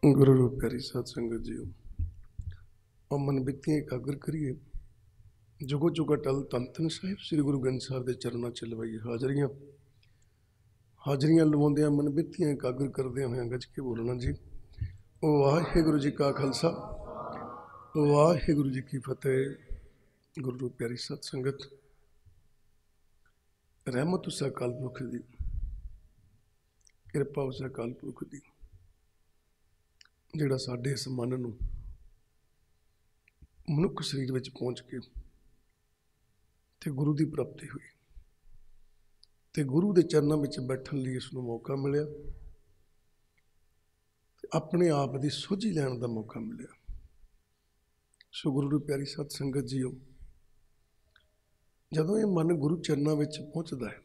गुरु रूप प्यारी साध संगत जी और मन बितियां एकाग्र करिए। जुगो जुग अटल धन धन साहिब श्री गुरु ग्रंथ साहिब के चरणों च लवाइए हाजरियां। हाजरियां लवाउंदियां मन बितियां एकाग्र करदे होए गज के बोलना जी। वाहिगुरु जी का खालसा वाहिगुरु जी की फतेह। गुरु रूप प्यारी साध संगत, रहमत उस अकाल पुरख दी, किरपा उस अकाल पुरख दी जिहड़ा साडे इस मन नूं मनुख शरीर विच पहुँच के ते गुरु की प्राप्ति हुई ते गुरु के चरणों में बैठन लिए इसनूं मौका मिलिया, अपने आप की सोझी लैण का मौका मिलिया। सो गुरु की प्यारी सत संगत जीओ, जदों ये मन गुरु चरणों में पहुँचता है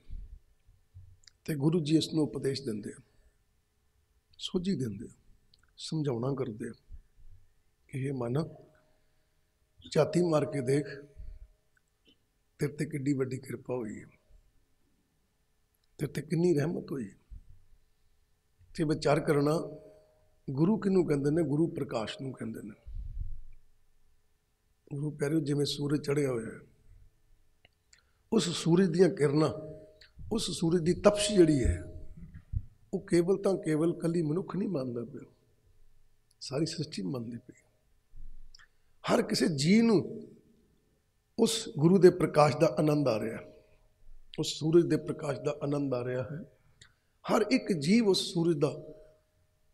तो गुरु जी इसनूं उपदेश देंदे, सोझी देंदे, समझाउणा करदे कि ये मन झाती मार के देख, तेरे ते किड्डी वड्डी किरपा हुई है, तेरे ते किन्नी रहमत हुई। ते विचार करना गुरु किनू कहंदे ने, गुरु प्रकाश नूं कहंदे ने। गुरु प्यारे जिवें सूरज चढ़िया होया है, उस सूरज दीयां किरणां, उस सूरज की तपश जिहड़ी है वो केवल तो केवल कली मनुख नहीं मानदा पिया, सारी सृष्टि मानदी पई। हर किसी जी नूं उस गुरु के प्रकाश का आनंद आ रहा है, उस सूरज के प्रकाश का आनंद आ रहा है। हर एक जीव उस सूरज का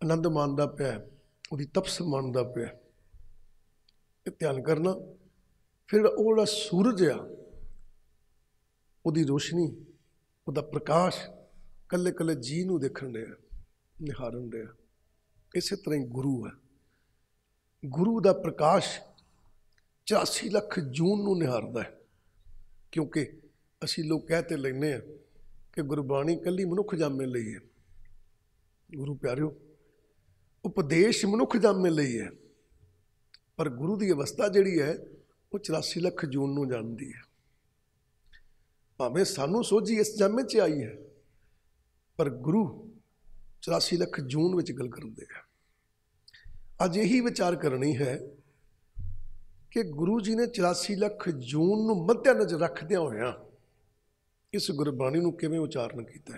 आनंद मानता पाया, उसकी तपस मानता पाया। ध्यान करना, फिर वो सूरज आ, उसकी रोशनी, उसका प्रकाश कले कले जी नूं देखण दिया, निहारन दिया। इस तरह ही गुरु है, गुरु का प्रकाश 84 लाख जून नूं निहारदा है। क्योंकि असी लोग कहते लेने कि गुरबाणी कली मनुख जामे लई है। गुरु प्यारिओ, उपदेश मनुख जामे लई है, पर गुरु की अवस्था जिहड़ी है वो 84 लाख जून नूं जानदी है। भावें सानू सोझी इस जामे च आई है, पर गुरु 84 लाख जून विच गल करदे हैं। अज यही विचार करनी है कि गुरु जी ने 84 लाख जून नूं मद्देनज़र रखदियां होइयां इस गुरबाणी नूं किवें उचारण कीता,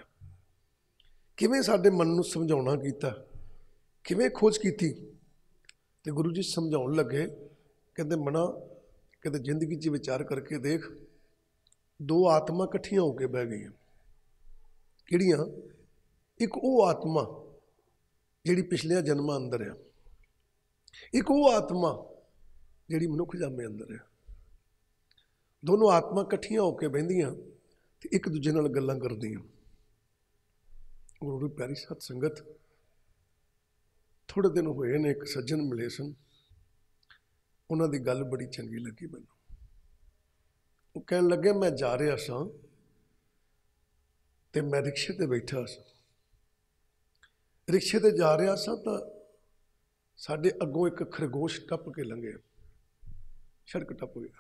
किवें साडे मन नूं समझाउणा कीता, किवें खोज कीती। ते गुरु जी समझाउण लगे, कहंदे मना कहते जिंदगी च विचार करके देख, दो आत्मा इकट्ठियां होकर बह गई, किहड़ियां? एक वो आत्मा जिहड़ी पिछलियां जन्मां अंदर है, एक वो आत्मा जिहड़ी मनुख जामे अंदर है। दोनों आत्मा इकट्ठियां होकर बहिंदियां ते एक दूजे नाल गल्लां करदियां। गुरु की प्यारी सत संगत, थोड़े दिन होए ने, एक सज्जन मिले सन, उन्हां दी गल बड़ी चंगी लगी मैनूं। वो कहण लगे, मैं जा रहा सां ते मैं रिक्शे ते बैठा सां, रिक्शे ते जा रहा सां तां साडे अगों एक खरगोश टप के लंघे, सड़क टप गया।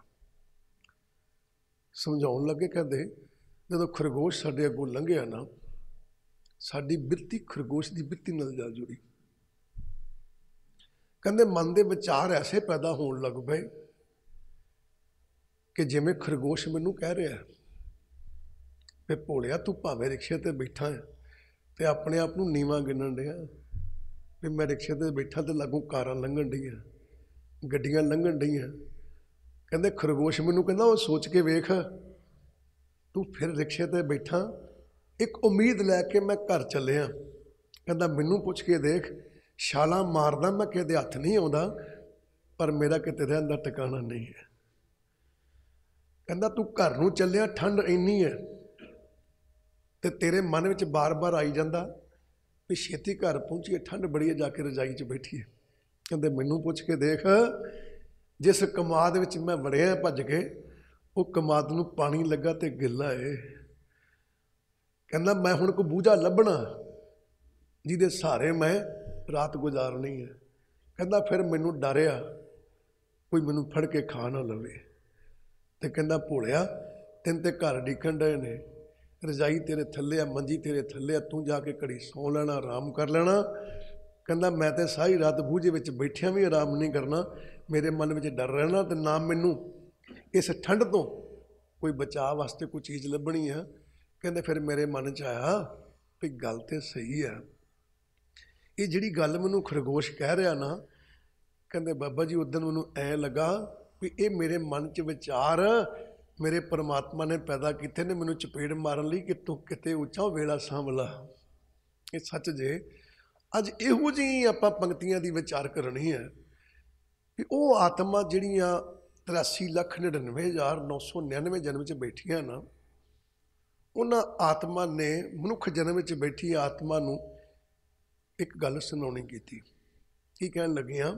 समझाउण लगे, कहते जदों खरगोश साडे अगों लंघिया ना, साडी बिरती खरगोश की बिरती नाल जा जुड़ी। कहते मन के विचार ऐसे पैदा होण लग पए कि जिवें खरगोश मैनूं कह रहा है कि भोलिया तू भावें रिक्शे ते बैठा है ते अपने आप नूं नीवां गिनण डिया, भी मैं रिक्शे ते बैठा तो लागों कारां लंघण डियां, गड्डियां लंघण डियां। कहंदे खरगोश मैनूं कहंदा, वो सोच के वेख, तू फिर रिक्शे ते बैठा, एक उम्मीद लैके मैं घर चलिया। कहंदा मैनूं पुछ के देख, छालां मारदा मैं किते हथ नहीं आउंदा, पर मेरा किते रहण दा ठिकाना नहीं है। कहंदा तू घर नूं चलिया, ठंड इन्नी है ते तेरे मन विच बार बार आई जांदा भी छेती घर पहुंचीए, ठंड बड़ी है, जाके रजाई च बैठीए। कहंदे मैनूं पुछ के देख, जिस कमाद विच मैं वड़िया भज के, वो कमाद नूं पानी लगा ते गिला है। कहंदा मैं हुण कोई बूझा लभना जिहदे सहारे मैं रात गुजारनी है। कहंदा फिर मैनूं डर आ कोई मैनूं फड़ के खा ना लवे। ते कहंदा भोलिया तैन ते घर डिकण डए ने, रजाई तेरे थल्ले आ, मंजी तेरे थल्ले आ, तू जाके घड़ी सौ लेना, आराम कर लेना। कहता मैं तो सारी रात बूझे विच बैठिया भी आराम नहीं करना, मेरे मन में डर रहना, तो ना मैनू इस ठंड तो कोई बचाव वास्ते कोई चीज़ लभनी है। कहते फिर मेरे मन च आया भी गल तो सही है, ये जिहड़ी गल मैनू खरगोश कह रहा ना, कहते बाबा जी उस दिन मैनू ऐ लगा भी ये मेरे मन च विचार मेरे परमात्मा ने पैदा किए ने मैनू चपेड़ मारन लई कि तू किते उच्चा वेला सांभला। ये सच जे अज इहो जी आपां पंक्तियां दी विचार करनी है भी वो आत्मा जिहड़ियां 83,99,999 जन्म च बैठियां ना, उन्हां आत्मा ने मनुख जन्म च बैठी आत्मा नूं एक गल सुनाउणी कीती। की कहण लगियां,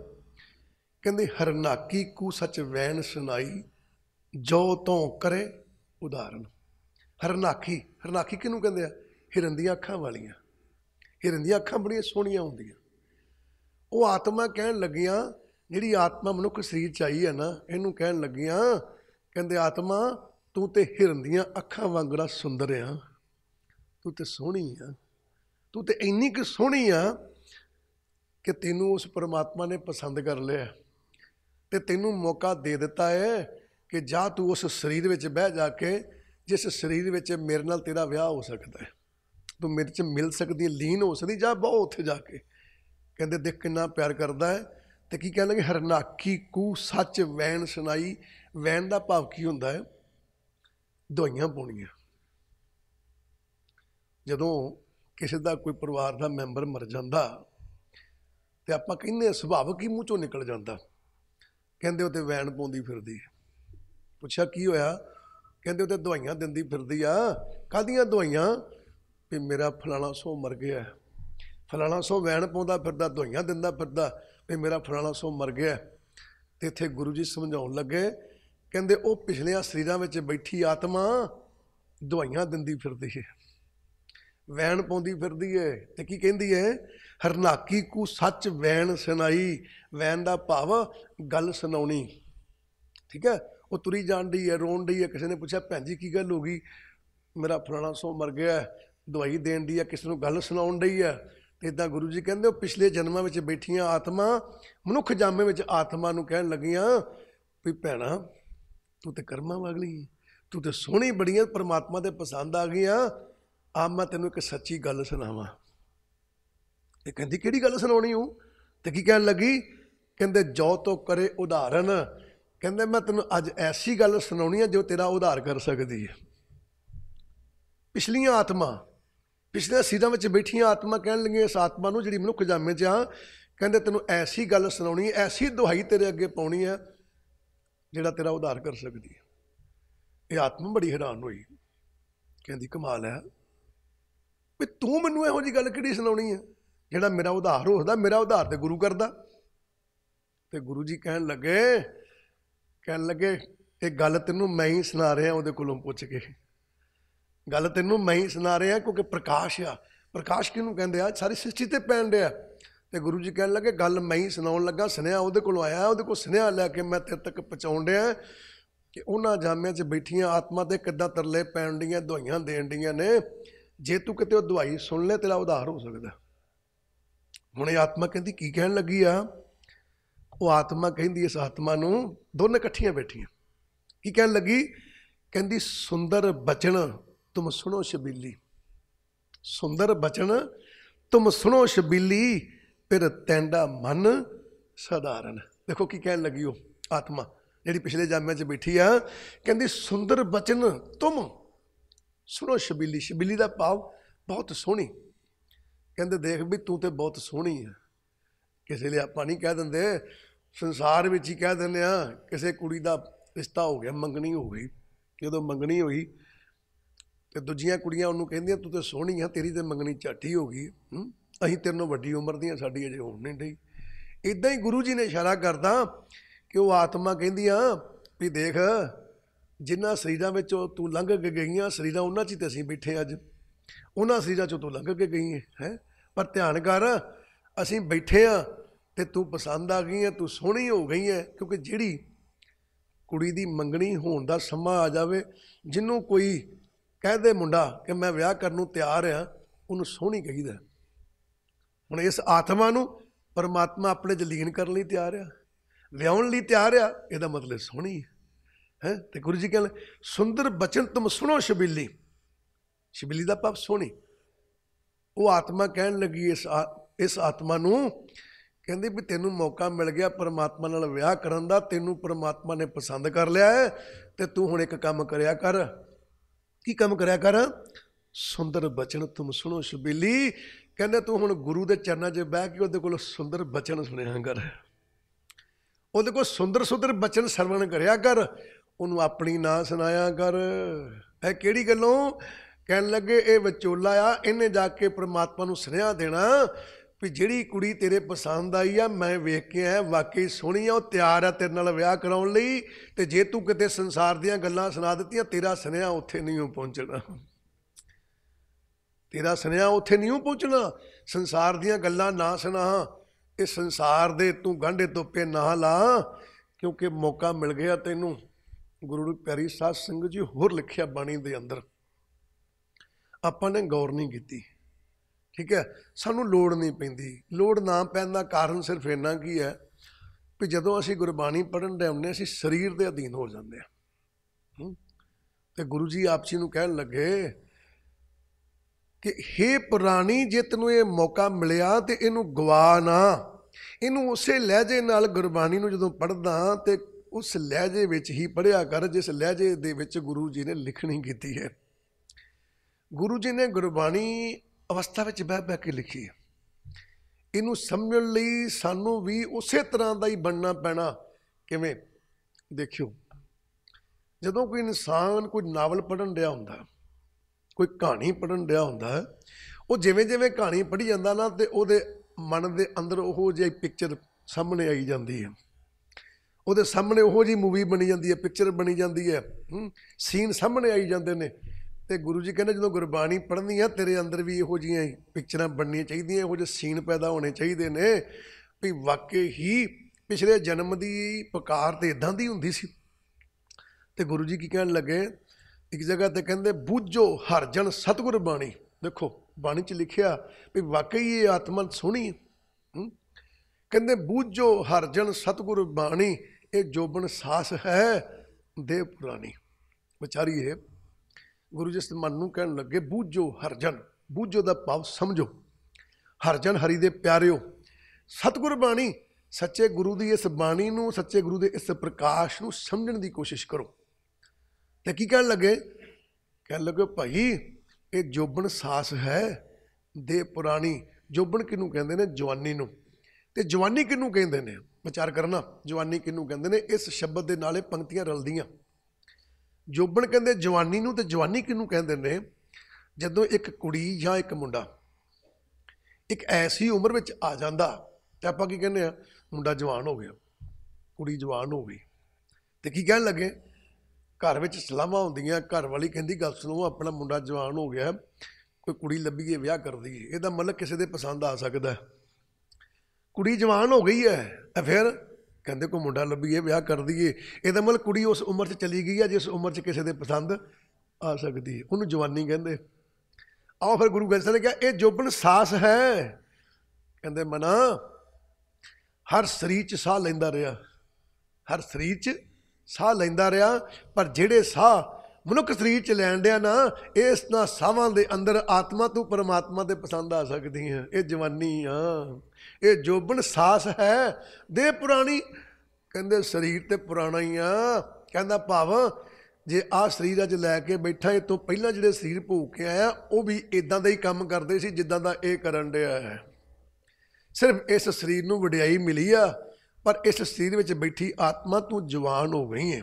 कहंदे हरनाकी कू सच वैन सुनाई, जो तो करे उदाहरण। हरनाखी, हरनाखी किनू कहते हैं? हिरन दी अखां वालियां। हिरन दी अखां बड़ियां सोहणियां हुंदियां। वो आत्मा कहण लगियां, जिहड़ी आत्मा मनुख शरीर च आई है ना, इहनूं कहण लगियां, कहंदे आत्मा तू ते हिरन दियां अखां वांगड़ा सुंदर आ, तू ते सोहणी आ, तू ते इन्नी कि सोहणी आ कि तैनूं उस परमात्मा ने पसंद कर लिया ते तैनूं मौका दे दिता है कि जा तू उस शरीर में बह जाके जिस शरीर में मेरे नाल तेरा विआह हो सकता है, तू मेरे च मिल सकती, लीन हो सकती, जा बहु उत्थे जाके। कहते देख कितना प्यार करता है। तो की कह लगे हरनाखी कू सच वैन सुनाई। वैन का भाव की होंदा है? दवाइयां पाउणियां। जदों किसी का कोई परिवार का मैंबर मर जाता तो आपां कहने सुभावक ही मूँह चों निकल जाता, कहते उत्ते वैन पाउंदी फिरदी। पुछया की होया? कहते उत्ते दवाइयां दिंदी फिरदी आ। काहदियां दवाइयां? भी मेरा फलाना सो मर गया, फलाना सो वैन पाउंदा फिरदा, दवाइयां दिंदा फिरदा भी मेरा फलाना सो मर गया। तो इत्थे गुरु जी समझाउण लगे, कहते वो पिछलियां शरीरां विच बैठी आत्मा दवाइयां दिंदी फिरदी है, वैन पाउंदी फिरदी है। ते की कहंदी है? हरनाकी कू सच वैन सुनाई। वैन का भाव गल सुनाउणी। ठीक है, वो तुरी जान डी है, रोन डी है। किसी ने पूछा भैन जी की गल हो गई? मेरा फलाना सो मर गया, दवाई देन डी है, किसी को गल सुनाउण डी है। तो इदा गुरु जी कहते वो पिछले जन्मां में बैठियां आत्मा मनुख जामे में आत्मा नूं कहण लगियां भी भैणा तू तो कर्मां वाली, तू तो सोहणी बड़ी है, परमात्मा दे पसंद आ गई। आ मैं तेनों एक सच्ची गल सुनावां। ये कहती किहड़ी गल सुनाउणी हूँ? तो की कहण लगी? कहते जो तो करे उदाहरण। कहते मैं तेनों अज ऐसी गल सुनाउणी है जो तेरा उधार कर सकती है। पिछलियां आत्मा, पिछले शरीरां में बैठियां आत्मा कहण लगियां इस आत्मा नूं जिहड़ी मनुख जामे च आ, कहते तेनों ऐसी गल सुनाउणी, ऐसी दुहाई तेरे अगे पाउणी है जिहड़ा तेरा उधार कर सकती है। ये आत्मा बड़ी हैरान हुई, कहती कमाल है भी तू मैनूं इहो जी गल किहड़ी सुनाउणी है जिहड़ा मेरा उधार हो सकदा? मेरा उधार तो गुरु करदा। तो गुरु जी कहण लगे ये गल तेनों मैं ही सुना रहा, उहदे कोलों पुछ के गल तेनों मैं ही सुना रहा, क्योंकि प्रकाश आ। प्रकाश किहनूं कहंदे आ? सारी सृष्टि ते पैण दिया। तो गुरु जी कहण लगे गल मैं ही सुनाउण लगा, सुनिया उहदे कोलों आया, उहदे कोल सुनिया लैके मैं तेरे तक पहुँचाउण दिया कि उन्हां जामियां च बैठियां आत्मा ते किद्दां तरले पैण दियां, दवाइयां देण दियां ने। जे तू किते वो दवाई सुन ले तेरा उधार हो सकदा। हुण ये आत्मा कहती की कहण लगी आ? वो आत्मा कहती इस आत्मा नूं, दोनों इकट्ठियां बैठियां, की कहण लगी? कहती सुंदर बचन तुम सुनो शबीली, सुंदर बचन तुम सुनो शबीली, फिर तैंडा मन साधारण। देखो की कहण लगी वो आत्मा जिहड़ी पिछले जामे च बैठी आ, कहती सुंदर बचन तुम सुनो शबीली। शबीली का भाव बहुत सोहनी। कहते देख भी तू तो बहुत सोहनी है। किसी लिए आप नहीं कह देंगे, संसार में ही कह दें किसी कुड़ी का रिश्ता हो गया, मंगनी हो गई, जो मंगनी हुई तो दूजिया कुड़ियां उन्होंने कहदियां तू तो सोहनी है, तेरी तो मंगनी झट ही हो गई, असीं तेरे नालों वड्डी उम्र दी साडी अजे होण नहीं डई। इदां ही गुरु जी ने इशारा करदा कि वो आत्मा कहदियां भी देख जिन्हां शरीरां विचों तू लंघ के गईयां, शरीरां उन्हां च ही ते असीं बैठे अज, उन्हां शरीरां चों तू लंघ के गई है। पर ध्यान कर असीं बैठे हाँ तो तू पसंद आ गई है, तू सोहनी हो गई है। क्योंकि जिहड़ी कुड़ी दी मंगनी होण दा समां आ जावे, जिन्हों कोई कह दे मुंडा कि मैं विआह करन नूं तैयार हाँ, उन्होंने सोहनी कहीदा। हुण इस आत्मा नूं परमात्मा अपने च लीन करने ਲਈ ਤਿਆਰ ਆ, ਲਿਆਉਣ ਲਈ ਤਿਆਰ ਆ, ਇਹਦਾ ਮਤਲਬ ਸੋਹਣੀ ਹੈ। ਤੇ ਗੁਰੂ ਜੀ ਕਹਿੰਦੇ ਸੁੰਦਰ ਬਚਨ ਤੁਮ ਸੁਣੋ ਸ਼ਬੀਲੀ, ਸ਼ਬੀਲੀ ਦਾ ਭਾਵ ਸੋਹਣੀ। ਉਹ ਆਤਮਾ ਕਹਿਣ ਲੱਗੀ ਇਸ ਆਤਮਾ ਨੂੰ, ਕਹਿੰਦੀ ਵੀ ਤੈਨੂੰ ਮੌਕਾ ਮਿਲ ਗਿਆ ਪਰਮਾਤਮਾ ਨਾਲ ਵਿਆਹ ਕਰਨ ਦਾ, ਤੈਨੂੰ ਪਰਮਾਤਮਾ ਨੇ ਪਸੰਦ ਕਰ ਲਿਆ ਹੈ, ਤੇ ਤੂੰ ਹੁਣ ਇੱਕ ਕੰਮ ਕਰਿਆ ਕਰ। ਕੀ ਕੰਮ ਕਰਿਆ ਕਰ? ਸੁੰਦਰ ਬਚਨ ਤੁਮ ਸੁਣੋ ਸ਼ਬੀਲੀ। ਕਹਿੰਦੇ ਤੂੰ ਹੁਣ ਗੁਰੂ ਦੇ ਚਰਨਾਂ 'ਚ ਬਹਿ ਕੇ ਉਹਦੇ ਕੋਲ ਸੁੰਦਰ ਬਚਨ ਸੁਣਿਆ ਕਰ, ਉਹਦੇ ਕੋਲ ਸੁੰਦਰ ਸੁੰਦਰ ਬਚਨ ਸਰਵਣ ਕਰਿਆ ਕਰ, ਉਹਨੂੰ ਆਪਣੀ ਨਾ ਸੁਣਾਇਆ ਕਰ। ਇਹ ਕਿਹੜੀ ਗੱਲੋਂ? ਕਹਿਣ ਲੱਗੇ ਇਹ ਵਿਚੋਲਾ ਆ, ਇਹਨੇ ਜਾ ਕੇ ਪਰਮਾਤਮਾ ਨੂੰ ਸੁਨੇਹਾ ਦੇਣਾ ਵੀ ਜਿਹੜੀ ਕੁੜੀ ਤੇਰੇ ਪਸੰਦ ਆਈ ਆ, ਮੈਂ ਵੇਖ ਕੇ ਆਇਆ, ਵਾਕਈ ਸੋਹਣੀ ਆ, ਉਹ ਤਿਆਰ ਆ ਤੇਰੇ ਨਾਲ ਵਿਆਹ ਕਰਾਉਣ ਲਈ, ਤੇ ਜੇ ਤੂੰ ਕਿਤੇ ਸੰਸਾਰ ਦੀਆਂ ਗੱਲਾਂ ਸੁਣਾ ਦਿੱਤੀਆਂ, ਤੇਰਾ ਸੁਨੇਹਾ ਉੱਥੇ ਨਹੀਂ ਪਹੁੰਚਣਾ, ਤੇਰਾ ਸੁਨੇਹਾ ਉੱਥੇ ਨਹੀਂ ਪਹੁੰਚਣਾ। ਸੰਸਾਰ ਦੀਆਂ ਗੱਲਾਂ ਨਾ ਸੁਣਾ, ਇਹ ਸੰਸਾਰ ਦੇ ਤੂੰ ਗਾਂਢੇ ਤੋਪੇ ਨਾ ਲਾ, ਕਿਉਂਕਿ ਮੌਕਾ ਮਿਲ ਗਿਆ ਤੈਨੂੰ। ਗੁਰੂ ਪਿਆਰੀ ਸਾਧ ਸੰਗਤ ਜੀ ਹੋਰ ਲਿਖਿਆ ਬਾਣੀ ਦੇ ਅੰਦਰ, ਆਪਾਂ ਨੇ ਗੌਰ ਨਹੀਂ ਕੀਤੀ, ਠੀਕ ਹੈ। ਸਾਨੂੰ ਲੋੜ ਨਹੀਂ ਪੈਂਦੀ। ਲੋੜ ਨਾ ਪੈਣ ਦਾ ਕਾਰਨ ਸਿਰਫ ਇੰਨਾ ਕੀ ਹੈ ਵੀ ਜਦੋਂ ਅਸੀਂ ਗੁਰਬਾਣੀ ਪੜ੍ਹਨ ਦੇ ਆਉਂਦੇ ਅਸੀਂ ਸਰੀਰ ਦੇ ਅਧੀਨ ਹੋ ਜਾਂਦੇ ਹਾਂ। ਤੇ ਗੁਰੂ ਜੀ ਆਪ ਜੀ ਨੂੰ ਕਹਿਣ ਲੱਗੇ ਕਿ ਹੇ ਪੁਰਾਣੀ, ਜੇ ਤੈਨੂੰ ਇਹ ਮੌਕਾ ਮਿਲਿਆ ਤੇ ਇਹਨੂੰ ਗਵਾ ਨਾ, ਇਹਨੂੰ ਉਸੇ ਲਹਿਜੇ ਨਾਲ ਗੁਰਬਾਣੀ ਨੂੰ ਜਦੋਂ ਪੜ੍ਹਦਾ ਤੇ ਉਸ ਲਹਿਜੇ ਵਿੱਚ ਹੀ ਪੜ੍ਹਿਆ ਕਰ ਜਿਸ ਲਹਿਜੇ ਦੇ ਵਿੱਚ ਗੁਰੂ ਜੀ ਨੇ ਲਿਖਣੀ ਕੀਤੀ ਹੈ। ਗੁਰੂ ਜੀ ਨੇ ਗੁਰਬਾਣੀ ਅਵਸਥਾ ਵਿੱਚ ਬਹਿ ਬਹਿ ਕੇ ਲਿਖੀ ਹੈ। ਇਹਨੂੰ ਸਮਝਣ ਲਈ ਸਾਨੂੰ ਵੀ ਉਸੇ ਤਰ੍ਹਾਂ ਦਾ ਹੀ ਬਣਨਾ ਪੈਣਾ। ਕਿਵੇਂ? ਦੇਖਿਓ, ਜਦੋਂ ਕੋਈ ਇਨਸਾਨ ਕੋਈ ਨਾਵਲ ਪੜ੍ਹਨ ਡਿਆ ਹੁੰਦਾ, ਕੋਈ ਕਹਾਣੀ ਪੜ੍ਹਨ ਡਿਆ ਹੁੰਦਾ, ਉਹ ਜਿਵੇਂ ਜਿਵੇਂ ਕਹਾਣੀ ਪੜ੍ਹੀ ਜਾਂਦਾ ਨਾ, ਤੇ ਉਹਦੇ ਮਨ ਦੇ ਅੰਦਰ ਉਹੋ ਜਿਹੀ ਪਿਕਚਰ ਸਾਹਮਣੇ ਆਈ ਜਾਂਦੀ ਹੈ, ਉਹਦੇ ਸਾਹਮਣੇ ਉਹੋ ਜਿਹੀ ਮੂਵੀ ਬਣੀ ਜਾਂਦੀ ਹੈ, ਪਿਕਚਰ ਬਣੀ ਜਾਂਦੀ ਹੈ, ਸੀਨ ਸਾਹਮਣੇ ਆਈ ਜਾਂਦੇ ਨੇ। ਤੇ ਗੁਰੂ ਜੀ ਕਹਿੰਦੇ ਜਦੋਂ ਗੁਰਬਾਣੀ ਪੜ੍ਹਨੀ ਆ, ਤੇਰੇ ਅੰਦਰ ਵੀ ਇਹੋ ਜਿਹੀਆਂ ਪਿਕਚਰਾਂ ਬਣਨੀਆਂ ਚਾਹੀਦੀਆਂ, ਇਹੋ ਜਿਹੇ ਸੀਨ ਪੈਦਾ ਹੋਣੇ ਚਾਹੀਦੇ ਨੇ ਵੀ ਵਾਕਈ ਹੀ ਪਿਛਲੇ ਜਨਮ ਦੀ ਪੁਕਾਰ ਤੇ ਇਦਾਂ ਦੀ ਹੁੰਦੀ ਸੀ। ਤੇ ਗੁਰੂ ਜੀ ਕੀ ਕਹਿਣ ਲੱਗੇ, ਇੱਕ ਜਗ੍ਹਾ ਤੇ ਕਹਿੰਦੇ ਬੂਝੋ ਹਰ ਜਨ ਸਤਿਗੁਰ ਬਾਣੀ। ਦੇਖੋ ਬਾਣੀ 'ਚ ਲਿਖਿਆ ਵੀ ਵਾਕਈ ਇਹ ਆਤਮਾ ਸੋਹਣੀ ਹੈ। ਕਹਿੰਦੇ ਬੂਝੋ ਹਰ ਜਨ ਸਤਿਗੁਰ ਬਾਣੀ, ਇਹ ਜੋਬਨ ਸਾਸ ਹੈ ਦੇਹ ਪੁਰਾਣੀ। ਵਿਚਾਰੀ ਇਹ ਗੁਰੂ ਜੀ ਇਸ ਮਨ ਨੂੰ ਕਹਿਣ ਲੱਗੇ ਬੂਝੋ ਹਰ ਜਨ, ਬੂਝੋ ਦਾ ਭਾਵ ਸਮਝੋ, ਹਰ ਜਨ ਹਰੀ ਦੇ ਪਿਆਰਿਓ, ਸਤਿਗੁਰ ਬਾਣੀ, ਸੱਚੇ ਗੁਰੂ ਦੀ ਇਸ ਬਾਣੀ ਨੂੰ, ਸੱਚੇ ਗੁਰੂ ਦੇ ਇਸ ਪ੍ਰਕਾਸ਼ ਨੂੰ ਸਮਝਣ ਦੀ ਕੋਸ਼ਿਸ਼ ਕਰੋ। ਤੇ ਕੀ ਕਹਿਣ ਲੱਗੇ? ਕਹਿਣ ਲੱਗੇ ਭਾਈ ਇਹ ਜੋਬਨ ਸਾਸ ਹੈ ਦੇ ਪੁਰਾਣੀ। ਜੋਬਨ ਕਿਹਨੂੰ ਕਹਿੰਦੇ ਨੇ? ਜਵਾਨੀ ਨੂੰ। ਤੇ ਜਵਾਨੀ ਕਿਹਨੂੰ ਕਹਿੰਦੇ ਨੇ? ਵਿਚਾਰ ਕਰਨਾ, ਜਵਾਨੀ ਕਿਹਨੂੰ ਕਹਿੰਦੇ ਨੇ? ਇਸ ਸ਼ਬਦ ਦੇ ਨਾਲੇ ਪੰਕਤੀਆਂ ਰਲਦੀਆਂ। ਜੋਬਨ ਕਹਿੰਦੇ ਜਵਾਨੀ ਨੂੰ, ਤੇ ਜਵਾਨੀ ਕਿਹਨੂੰ ਕਹਿੰਦੇ ਨੇ? ਜਦੋਂ ਇੱਕ ਕੁੜੀ ਜਾਂ ਇੱਕ ਮੁੰਡਾ ਇੱਕ ਐਸੀ ਉਮਰ ਵਿੱਚ ਆ ਜਾਂਦਾ, ਤੇ ਆਪਾਂ ਕੀ ਕਹਿੰਦੇ ਆ? ਮੁੰਡਾ ਜਵਾਨ ਹੋ ਗਿਆ, ਕੁੜੀ ਜਵਾਨ ਹੋ ਗਈ। ਤੇ ਕੀ ਕਹਿਣ ਲੱਗੇ? ਘਰ ਵਿੱਚ ਸਲਾਹਾਂ ਹੁੰਦੀਆਂ, ਘਰ ਵਾਲੀ ਕਹਿੰਦੀ ਗੱਲ ਸੁਣੋ, ਆਪਣਾ ਮੁੰਡਾ ਜਵਾਨ ਹੋ ਗਿਆ, ਕੋਈ ਕੁੜੀ ਲੱਭੀਏ, ਵਿਆਹ ਕਰ ਦਈਏ। ਇਹਦਾ ਮਤਲਬ ਕਿਸੇ ਦੇ ਪਸੰਦ ਆ ਸਕਦਾ। ਕੁੜੀ ਜਵਾਨ ਹੋ ਗਈ ਹੈ, ਫਿਰ ਕਹਿੰਦੇ ਕੋਈ ਮੁੰਡਾ ਲੱਭੀਏ, ਵਿਆਹ ਕਰ ਦਈਏ। ਇਹਦਾ ਮਤਲਬ ਕੁੜੀ ਉਸ ਉਮਰ 'ਚ ਚਲੀ ਗਈ ਹੈ ਜਿਸ ਉਮਰ 'ਚ ਕਿਸੇ ਦੇ ਪਸੰਦ ਆ ਸਕਦੀ ਹੈ, ਉਹਨੂੰ ਜਵਾਨੀ ਕਹਿੰਦੇ। ਆਓ ਫਿਰ ਗੁਰੂ ਗ੍ਰੰਥ ਸਾਹਿਬ ਨੇ ਕਿਹਾ ਇਹ ਜੋਬਨ ਸਾਸ ਹੈ। ਕਹਿੰਦੇ ਮਨਾ ਹਰ ਸਰੀਰ 'ਚ ਸਾਹ ਲੈਂਦਾ ਰਿਹਾ, ਹਰ ਸਰੀਰ 'ਚ ਸਾਹ ਲੈਂਦਾ ਰਿਹਾ, ਪਰ ਜਿਹੜੇ ਸਾਹ ਮਨੁੱਖ ਸਰੀਰ 'ਚ ਲੈਣ ਡਿਆ ਨਾ, ਇਸ ਨਾਲ ਸਾਹਾਂ ਦੇ ਅੰਦਰ ਆਤਮਾ ਤੂੰ ਪਰਮਾਤਮਾ ਦੇ ਪਸੰਦ ਆ ਸਕਦੀ ਹੈ। ਇਹ ਜਵਾਨੀ ਆ, ਇਹ ਜੋਬਨ ਸਾਸ ਹੈ ਦੇ ਪੁਰਾਣੀ। ਕਹਿੰਦੇ ਸਰੀਰ ਤੇ ਪੁਰਾਣਾ ਹੀ ਆ। ਕਹਿੰਦਾ ਭਾਵ ਜੇ ਆਹ ਸਰੀਰ ਅੱਜ ਲੈ ਕੇ ਬੈਠਾ, ਇਹ ਤੋਂ ਪਹਿਲਾਂ ਜਿਹੜੇ ਸਰੀਰ ਭੋਗ ਕੇ ਆਇਆ ਉਹ ਵੀ ਇੱਦਾਂ ਦਾ ਹੀ ਕੰਮ ਕਰਦੇ ਸੀ ਜਿੱਦਾਂ ਦਾ ਇਹ ਕਰਨ ਡਿਆ ਹੈ। ਸਿਰਫ ਇਸ ਸਰੀਰ ਨੂੰ ਵਡਿਆਈ ਮਿਲੀ ਆ, ਪਰ ਇਸ ਸਰੀਰ ਵਿੱਚ ਬੈਠੀ ਆਤਮਾ ਤੂੰ ਜਵਾਨ ਹੋ ਗਈ ਹੈ।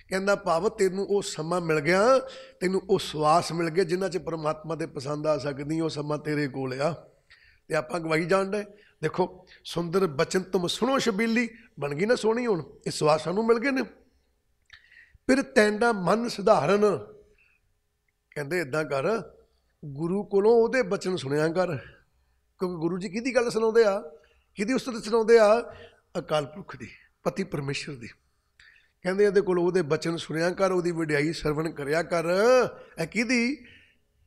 ਕਹਿੰਦਾ ਭਾਵ ਤੈਨੂੰ ਉਹ ਸਮਾਂ ਮਿਲ ਗਿਆ, ਤੈਨੂੰ ਉਹ ਸਵਾਸ ਮਿਲ ਗਿਆ ਜਿਨ੍ਹਾਂ 'ਚ ਪਰਮਾਤਮਾ ਦੇ ਪਸੰਦ ਆ ਸਕਦੀ। ਉਹ ਸਮਾਂ ਤੇਰੇ ਕੋਲ ਆ ਤੇ ਆਪਾਂ ਗਵਾਈ ਜਾਣ ਡਏ। ਦੇਖੋ ਸੁੰਦਰ ਬਚਨ ਤੁਮ ਸੁਣੋ ਸ਼ਬੀਲੀ, ਬਣ ਗਈ ਨਾ ਸੋਹਣੀ। ਹੁਣ ਇਹ ਸਵਾਸ ਸਾਨੂੰ ਮਿਲ ਗਏ ਨੇ। ਫਿਰ ਤੈਂਡਾ ਮਨ ਸੁਧਾਰਨ, ਕਹਿੰਦੇ ਇੱਦਾਂ ਕਰ, ਗੁਰੂ ਕੋਲੋਂ ਉਹਦੇ ਬਚਨ ਸੁਣਿਆ ਕਰ, ਕਿਉਂਕਿ ਗੁਰੂ ਜੀ ਕਿਹਦੀ ਗੱਲ ਸੁਣਾਉਂਦੇ ਆ, ਕਿਹਦੀ ਉਸਤਤ ਸੁਣਾਉਂਦੇ ਆ? ਅਕਾਲ ਪੁਰਖ ਦੀ, ਪਤੀ ਪਰਮੇਸ਼ਰ ਦੀ। ਕਹਿੰਦੇ ਇਹਦੇ ਕੋਲ ਉਹਦੇ ਬਚਨ ਸੁਣਿਆ ਕਰ, ਉਹਦੀ ਵਡਿਆਈ ਸਰਵਣ ਕਰਿਆ ਕਰ। ਇਹ ਕਿਹਦੀ?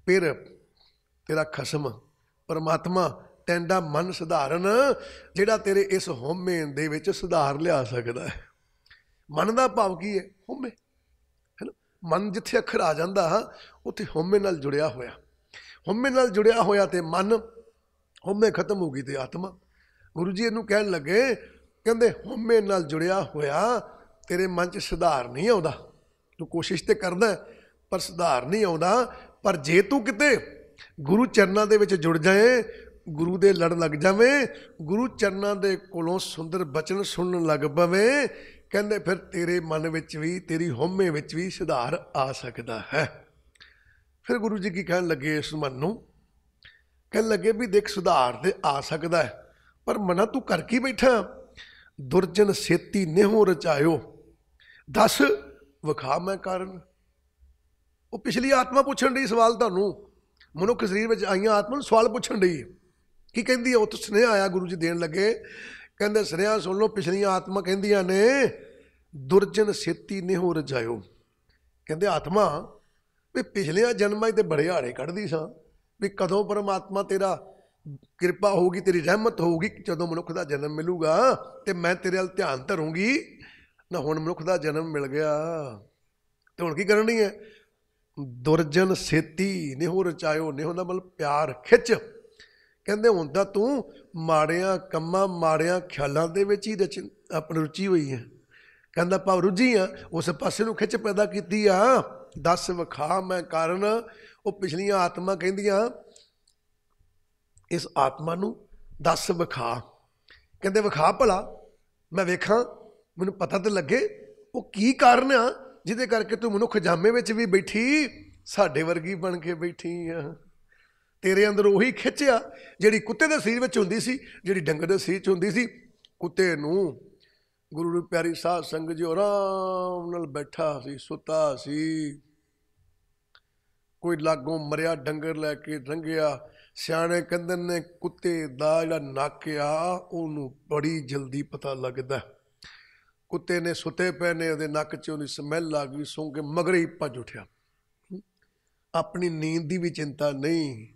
ਫਿਰ ਤੇਰਾ ਖਸਮ ਪਰਮਾਤਮਾ ਤੈਂਡਾ ਮਨ ਸੁਧਾਰਨ, ਜਿਹੜਾ ਤੇਰੇ ਇਸ ਹਉਮੈ ਦੇ ਵਿੱਚ ਸੁਧਾਰ ਲਿਆ ਸਕਦਾ ਹੈ। ਮਨ ਦਾ ਭਾਵ ਕੀ ਹੈ? ਹਉਮੈ ਹੈ ਨਾ। ਮਨ ਜਿੱਥੇ ਅੱਖਰ ਆ ਜਾਂਦਾ ਉੱਥੇ ਹਉਮੈ ਨਾਲ ਜੁੜਿਆ ਹੋਇਆ, ਹਉਮੈ ਨਾਲ ਜੁੜਿਆ ਹੋਇਆ ਤੇ ਮਨ, ਹਉਮੈ ਖਤਮ ਹੋ ਗਈ ਤੇ ਆਤਮਾ। ਗੁਰੂ ਜੀ ਇਹਨੂੰ ਕਹਿਣ ਲੱਗੇ, ਕਹਿੰਦੇ ਹਉਮੈ ਨਾਲ ਜੁੜਿਆ ਹੋਇਆ ਤੇਰੇ ਮਨ 'ਚ ਸੁਧਾਰ ਨਹੀਂ ਆਉਂਦਾ। ਤੂੰ ਕੋਸ਼ਿਸ਼ ਤੇ ਕਰਦਾ ਪਰ ਸੁਧਾਰ ਨਹੀਂ ਆਉਂਦਾ। ਪਰ ਜੇ ਤੂੰ ਕਿਤੇ ਗੁਰੂ ਚਰਨਾਂ ਦੇ ਵਿੱਚ ਜੁੜ ਜਾਏ, ਗੁਰੂ ਦੇ ਲੜ ਲੱਗ ਜਾਵੇਂ, ਗੁਰੂ ਚਰਨਾਂ ਦੇ ਕੋਲੋਂ ਸੁੰਦਰ ਬਚਨ ਸੁਣਨ ਲੱਗ ਪਵੇਂ, ਕਹਿੰਦੇ ਫਿਰ ਤੇਰੇ ਮਨ ਵਿੱਚ ਵੀ, ਤੇਰੀ ਹਉਮੈ ਵਿੱਚ ਵੀ ਸੁਧਾਰ ਆ ਸਕਦਾ ਹੈ। ਫਿਰ ਗੁਰੂ ਜੀ ਕੀ ਕਹਿਣ ਲੱਗੇ ਇਸ ਮਨ ਨੂੰ? ਕਹਿਣ ਲੱਗੇ ਵੀ ਦੇਖ ਸੁਧਾਰ ਤੇ ਆ ਸਕਦਾ ਹੈ, ਪਰ ਮਨਾ ਤੂੰ ਕਰ ਕੀ ਬੈਠਾ? ਦੁਰਜਨ ਸੇਤੀ ਨਿਹੋ ਰਚਾਇਓ, ਦੱਸ ਵਿਖਾ ਮੈਂ ਕਾਰਨ। ਉਹ ਪਿਛਲੀ ਆਤਮਾ ਪੁੱਛਣ ਡਈ ਸਵਾਲ, ਤੁਹਾਨੂੰ ਮਨੁੱਖ ਸਰੀਰ ਵਿੱਚ ਆਈਆਂ ਆਤਮਾ ਨੂੰ ਸਵਾਲ ਪੁੱਛਣ ਡਈ। ਕੀ ਕਹਿੰਦੀ ਹੈ? ਉੱਥੇ ਸੁਨੇਹਾ ਆਇਆ ਗੁਰੂ ਜੀ ਦੇਣ ਲੱਗੇ, ਕਹਿੰਦੇ ਸੁਨੇਹਾ ਸੁਣ ਲਓ। ਪਿਛਲੀਆਂ ਆਤਮਾ ਕਹਿੰਦੀਆਂ ਨੇ ਦੁਰਜਨ ਸੇਤੀ ਨਿਹੋ ਰਚਾਇਓ। ਕਹਿੰਦੇ ਆਤਮਾ ਵੀ ਪਿਛਲੀਆਂ ਜਨਮਾਂ 'ਚ ਤੇ ਬੜੇ ਹਾੜੇ ਕੱਢਦੀ ਸਾਂ, ਵੀ ਕਦੋਂ ਪਰਮਾਤਮਾ ਤੇਰਾ ਕਿਰਪਾ ਹੋਊਗੀ, ਤੇਰੀ ਰਹਿਮਤ ਹੋਊਗੀ, ਜਦੋਂ ਮਨੁੱਖ ਦਾ ਜਨਮ ਮਿਲੂਗਾ ਤੇ ਮੈਂ ਤੇਰੇ ਵੱਲ ਧਿਆਨ ਧਰੂੰਗੀ ਨਾ। ਹੁਣ ਮਨੁੱਖ ਦਾ ਜਨਮ ਮਿਲ ਗਿਆ ਤੇ ਹੁਣ ਕੀ ਕਰਨੀ ਹੈ? ਦੁਰਜਨ ਸੇਤੀ ਨਿਹੋ ਰਚਾਇਓ। ਨਿਹੋ ਦਾ ਮਤਲਬ ਪਿਆਰ, ਖਿੱਚ। ਕਹਿੰਦੇ ਹੁਣ ਤਾਂ ਤੂੰ ਮਾੜਿਆਂ ਕੰਮਾਂ, ਮਾੜਿਆਂ ਖਿਆਲਾਂ ਦੇ ਵਿੱਚ ਹੀ ਆਪਣੀ ਰੁਚੀ ਹੋਈ ਹੈ। ਕਹਿੰਦਾ ਭਾਵ ਰੁੱਝੀ ਆ, ਉਸ ਪਾਸੇ ਨੂੰ ਖਿੱਚ ਪੈਦਾ ਕੀਤੀ ਆ। ਦੱਸ ਵਿਖਾ ਮੈਂ ਕਾਰਨ। ਉਹ ਪਿਛਲੀਆਂ ਆਤਮਾ ਕਹਿੰਦੀਆਂ ਇਸ ਆਤਮਾ ਨੂੰ ਦੱਸ ਵਿਖਾ। ਕਹਿੰਦੇ ਵਿਖਾ ਭਲਾ, ਮੈਂ ਵੇਖਾਂ, ਮੈਨੂੰ ਪਤਾ ਤੇ ਲੱਗੇ ਉਹ ਕੀ ਕਾਰਨ ਆ ਜਿਹਦੇ ਕਰਕੇ ਤੂੰ ਮਨੁੱਖ ਜਾਮੇ ਵਿੱਚ ਵੀ ਬੈਠੀ ਸਾਡੇ ਵਰਗੀ ਬਣ ਕੇ ਬੈਠੀ ਆ। ਤੇਰੇ ਅੰਦਰ ਉਹੀ ਖਿੱਚਿਆ ਜਿਹੜੀ ਕੁੱਤੇ ਦੇ ਸਰੀਰ ਵਿੱਚ ਹੁੰਦੀ ਸੀ, ਜਿਹੜੀ ਡੰਗਰ ਦੇ ਸਰੀਰ 'ਚ ਹੁੰਦੀ ਸੀ। ਕੁੱਤੇ ਨੂੰ ਗੁਰੂ ਦੀ ਪਿਆਰੀ ਸਾਧ ਸੰਗਤ ਜੀ ਆਰਾਮ ਨਾਲ ਬੈਠਾ ਸੀ, ਸੁੱਤਾ ਸੀ। ਕੋਈ ਲਾਗੋਂ ਮਰਿਆ ਡੰਗਰ ਲੈ ਕੇ ਲੰਘਿਆ। ਸਿਆਣੇ ਕਹਿੰਦੇ ਨੇ ਕੁੱਤੇ ਦਾ ਜਿਹੜਾ ਨੱਕ ਆ ਉਹਨੂੰ ਬੜੀ ਜਲਦੀ ਪਤਾ ਲੱਗਦਾ। ਕੁੱਤੇ ਨੇ ਸੁੱਤੇ ਪਏ ਨੇ, ਉਹਦੇ ਨੱਕ 'ਚ ਉਹਦੀ ਸਮੈਲ ਆ ਗਈ, ਸੌਂ ਕੇ ਮਗਰ ਹੀ ਭੱਜ ਉੱਠਿਆ। ਆਪਣੀ ਨੀਂਦ ਦੀ ਵੀ ਚਿੰਤਾ ਨਹੀਂ,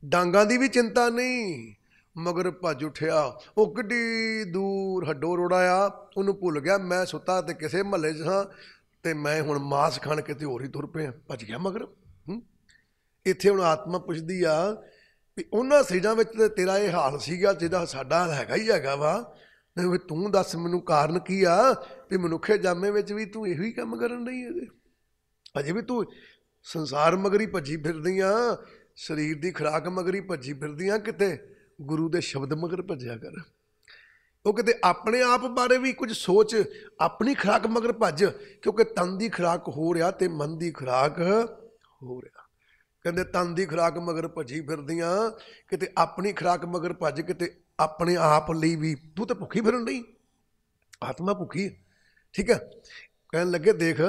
ਡਾਂਗਾਂ ਦੀ ਵੀ ਚਿੰਤਾ ਨਹੀਂ, ਮਗਰ ਭੱਜ ਉੱਠਿਆ। ਉਹ ਕਿੱਡੀ ਦੂਰ ਹੱਡੋ ਰੋੜਾਇਆ, ਉਹਨੂੰ ਭੁੱਲ ਗਿਆ ਮੈਂ ਸੁੱਤਾ ਤੇ ਕਿਸੇ ਮਹੱਲੇ 'ਚ ਹਾਂ ਤੇ ਮੈਂ ਹੁਣ ਮਾਸ ਖਾਣ ਕਿਤੇ ਹੋਰ ਹੀ ਤੁਰ ਪਿਆ, ਭੱਜ ਗਿਆ ਮਗਰ। ਇੱਥੇ ਹੁਣ ਆਤਮਾ ਪੁੱਛਦੀ ਆ ਵੀ ਉਹਨਾਂ ਸਰੀਰਾਂ ਵਿੱਚ ਤੇ ਤੇਰਾ ਇਹ ਹਾਲ ਸੀਗਾ ਜਿਹਦਾ ਸਾਡਾ ਹੈਗਾ ਹੀ ਹੈਗਾ ਵਾ, ਵੀ ਤੂੰ ਦੱਸ ਮੈਨੂੰ ਕਾਰਨ ਕੀ ਆ ਵੀ ਮਨੁੱਖੇ ਜਾਮੇ ਵਿੱਚ ਵੀ ਤੂੰ ਇਹੋ ਹੀ ਕੰਮ ਕਰਨ ਰਹੀ ਹੈ। ਅਜੇ ਵੀ ਤੂੰ ਸੰਸਾਰ ਮਗਰ ਹੀ ਭੱਜੀ ਫਿਰਦੀ ਆ, ਸਰੀਰ ਦੀ ਖੁਰਾਕ ਮਗਰ ਹੀ ਭੱਜੀ ਫਿਰਦੀ ਆ। ਕਿਤੇ ਗੁਰੂ ਦੇ ਸ਼ਬਦ ਮਗਰ ਭੱਜਿਆ ਕਰ। ਉਹ ਕਿਤੇ ਆਪਣੇ ਆਪ ਬਾਰੇ ਵੀ ਕੁਝ ਸੋਚ, ਆਪਣੀ ਖੁਰਾਕ ਮਗਰ ਭੱਜ, ਕਿਉਂਕਿ ਤਨ ਦੀ ਖੁਰਾਕ ਹੋ ਰਿਹਾ ਤੇ ਮਨ ਦੀ ਖੁਰਾਕ ਹੋ ਰਿਹਾ। ਕਹਿੰਦੇ ਤਨ ਦੀ ਖੁਰਾਕ ਮਗਰ ਭੱਜੀ ਫਿਰਦੀਆਂ, ਕਿਤੇ ਆਪਣੀ ਖੁਰਾਕ ਮਗਰ ਭੱਜ, ਕਿਤੇ ਆਪਣੇ ਆਪ ਲਈ ਵੀ। ਤੂੰ ਤਾਂ ਭੁੱਖੀ ਫਿਰਨ ਲਈ, ਆਤਮਾ ਭੁੱਖੀ, ਠੀਕ ਹੈ। ਕਹਿਣ ਲੱਗੇ ਦੇਖ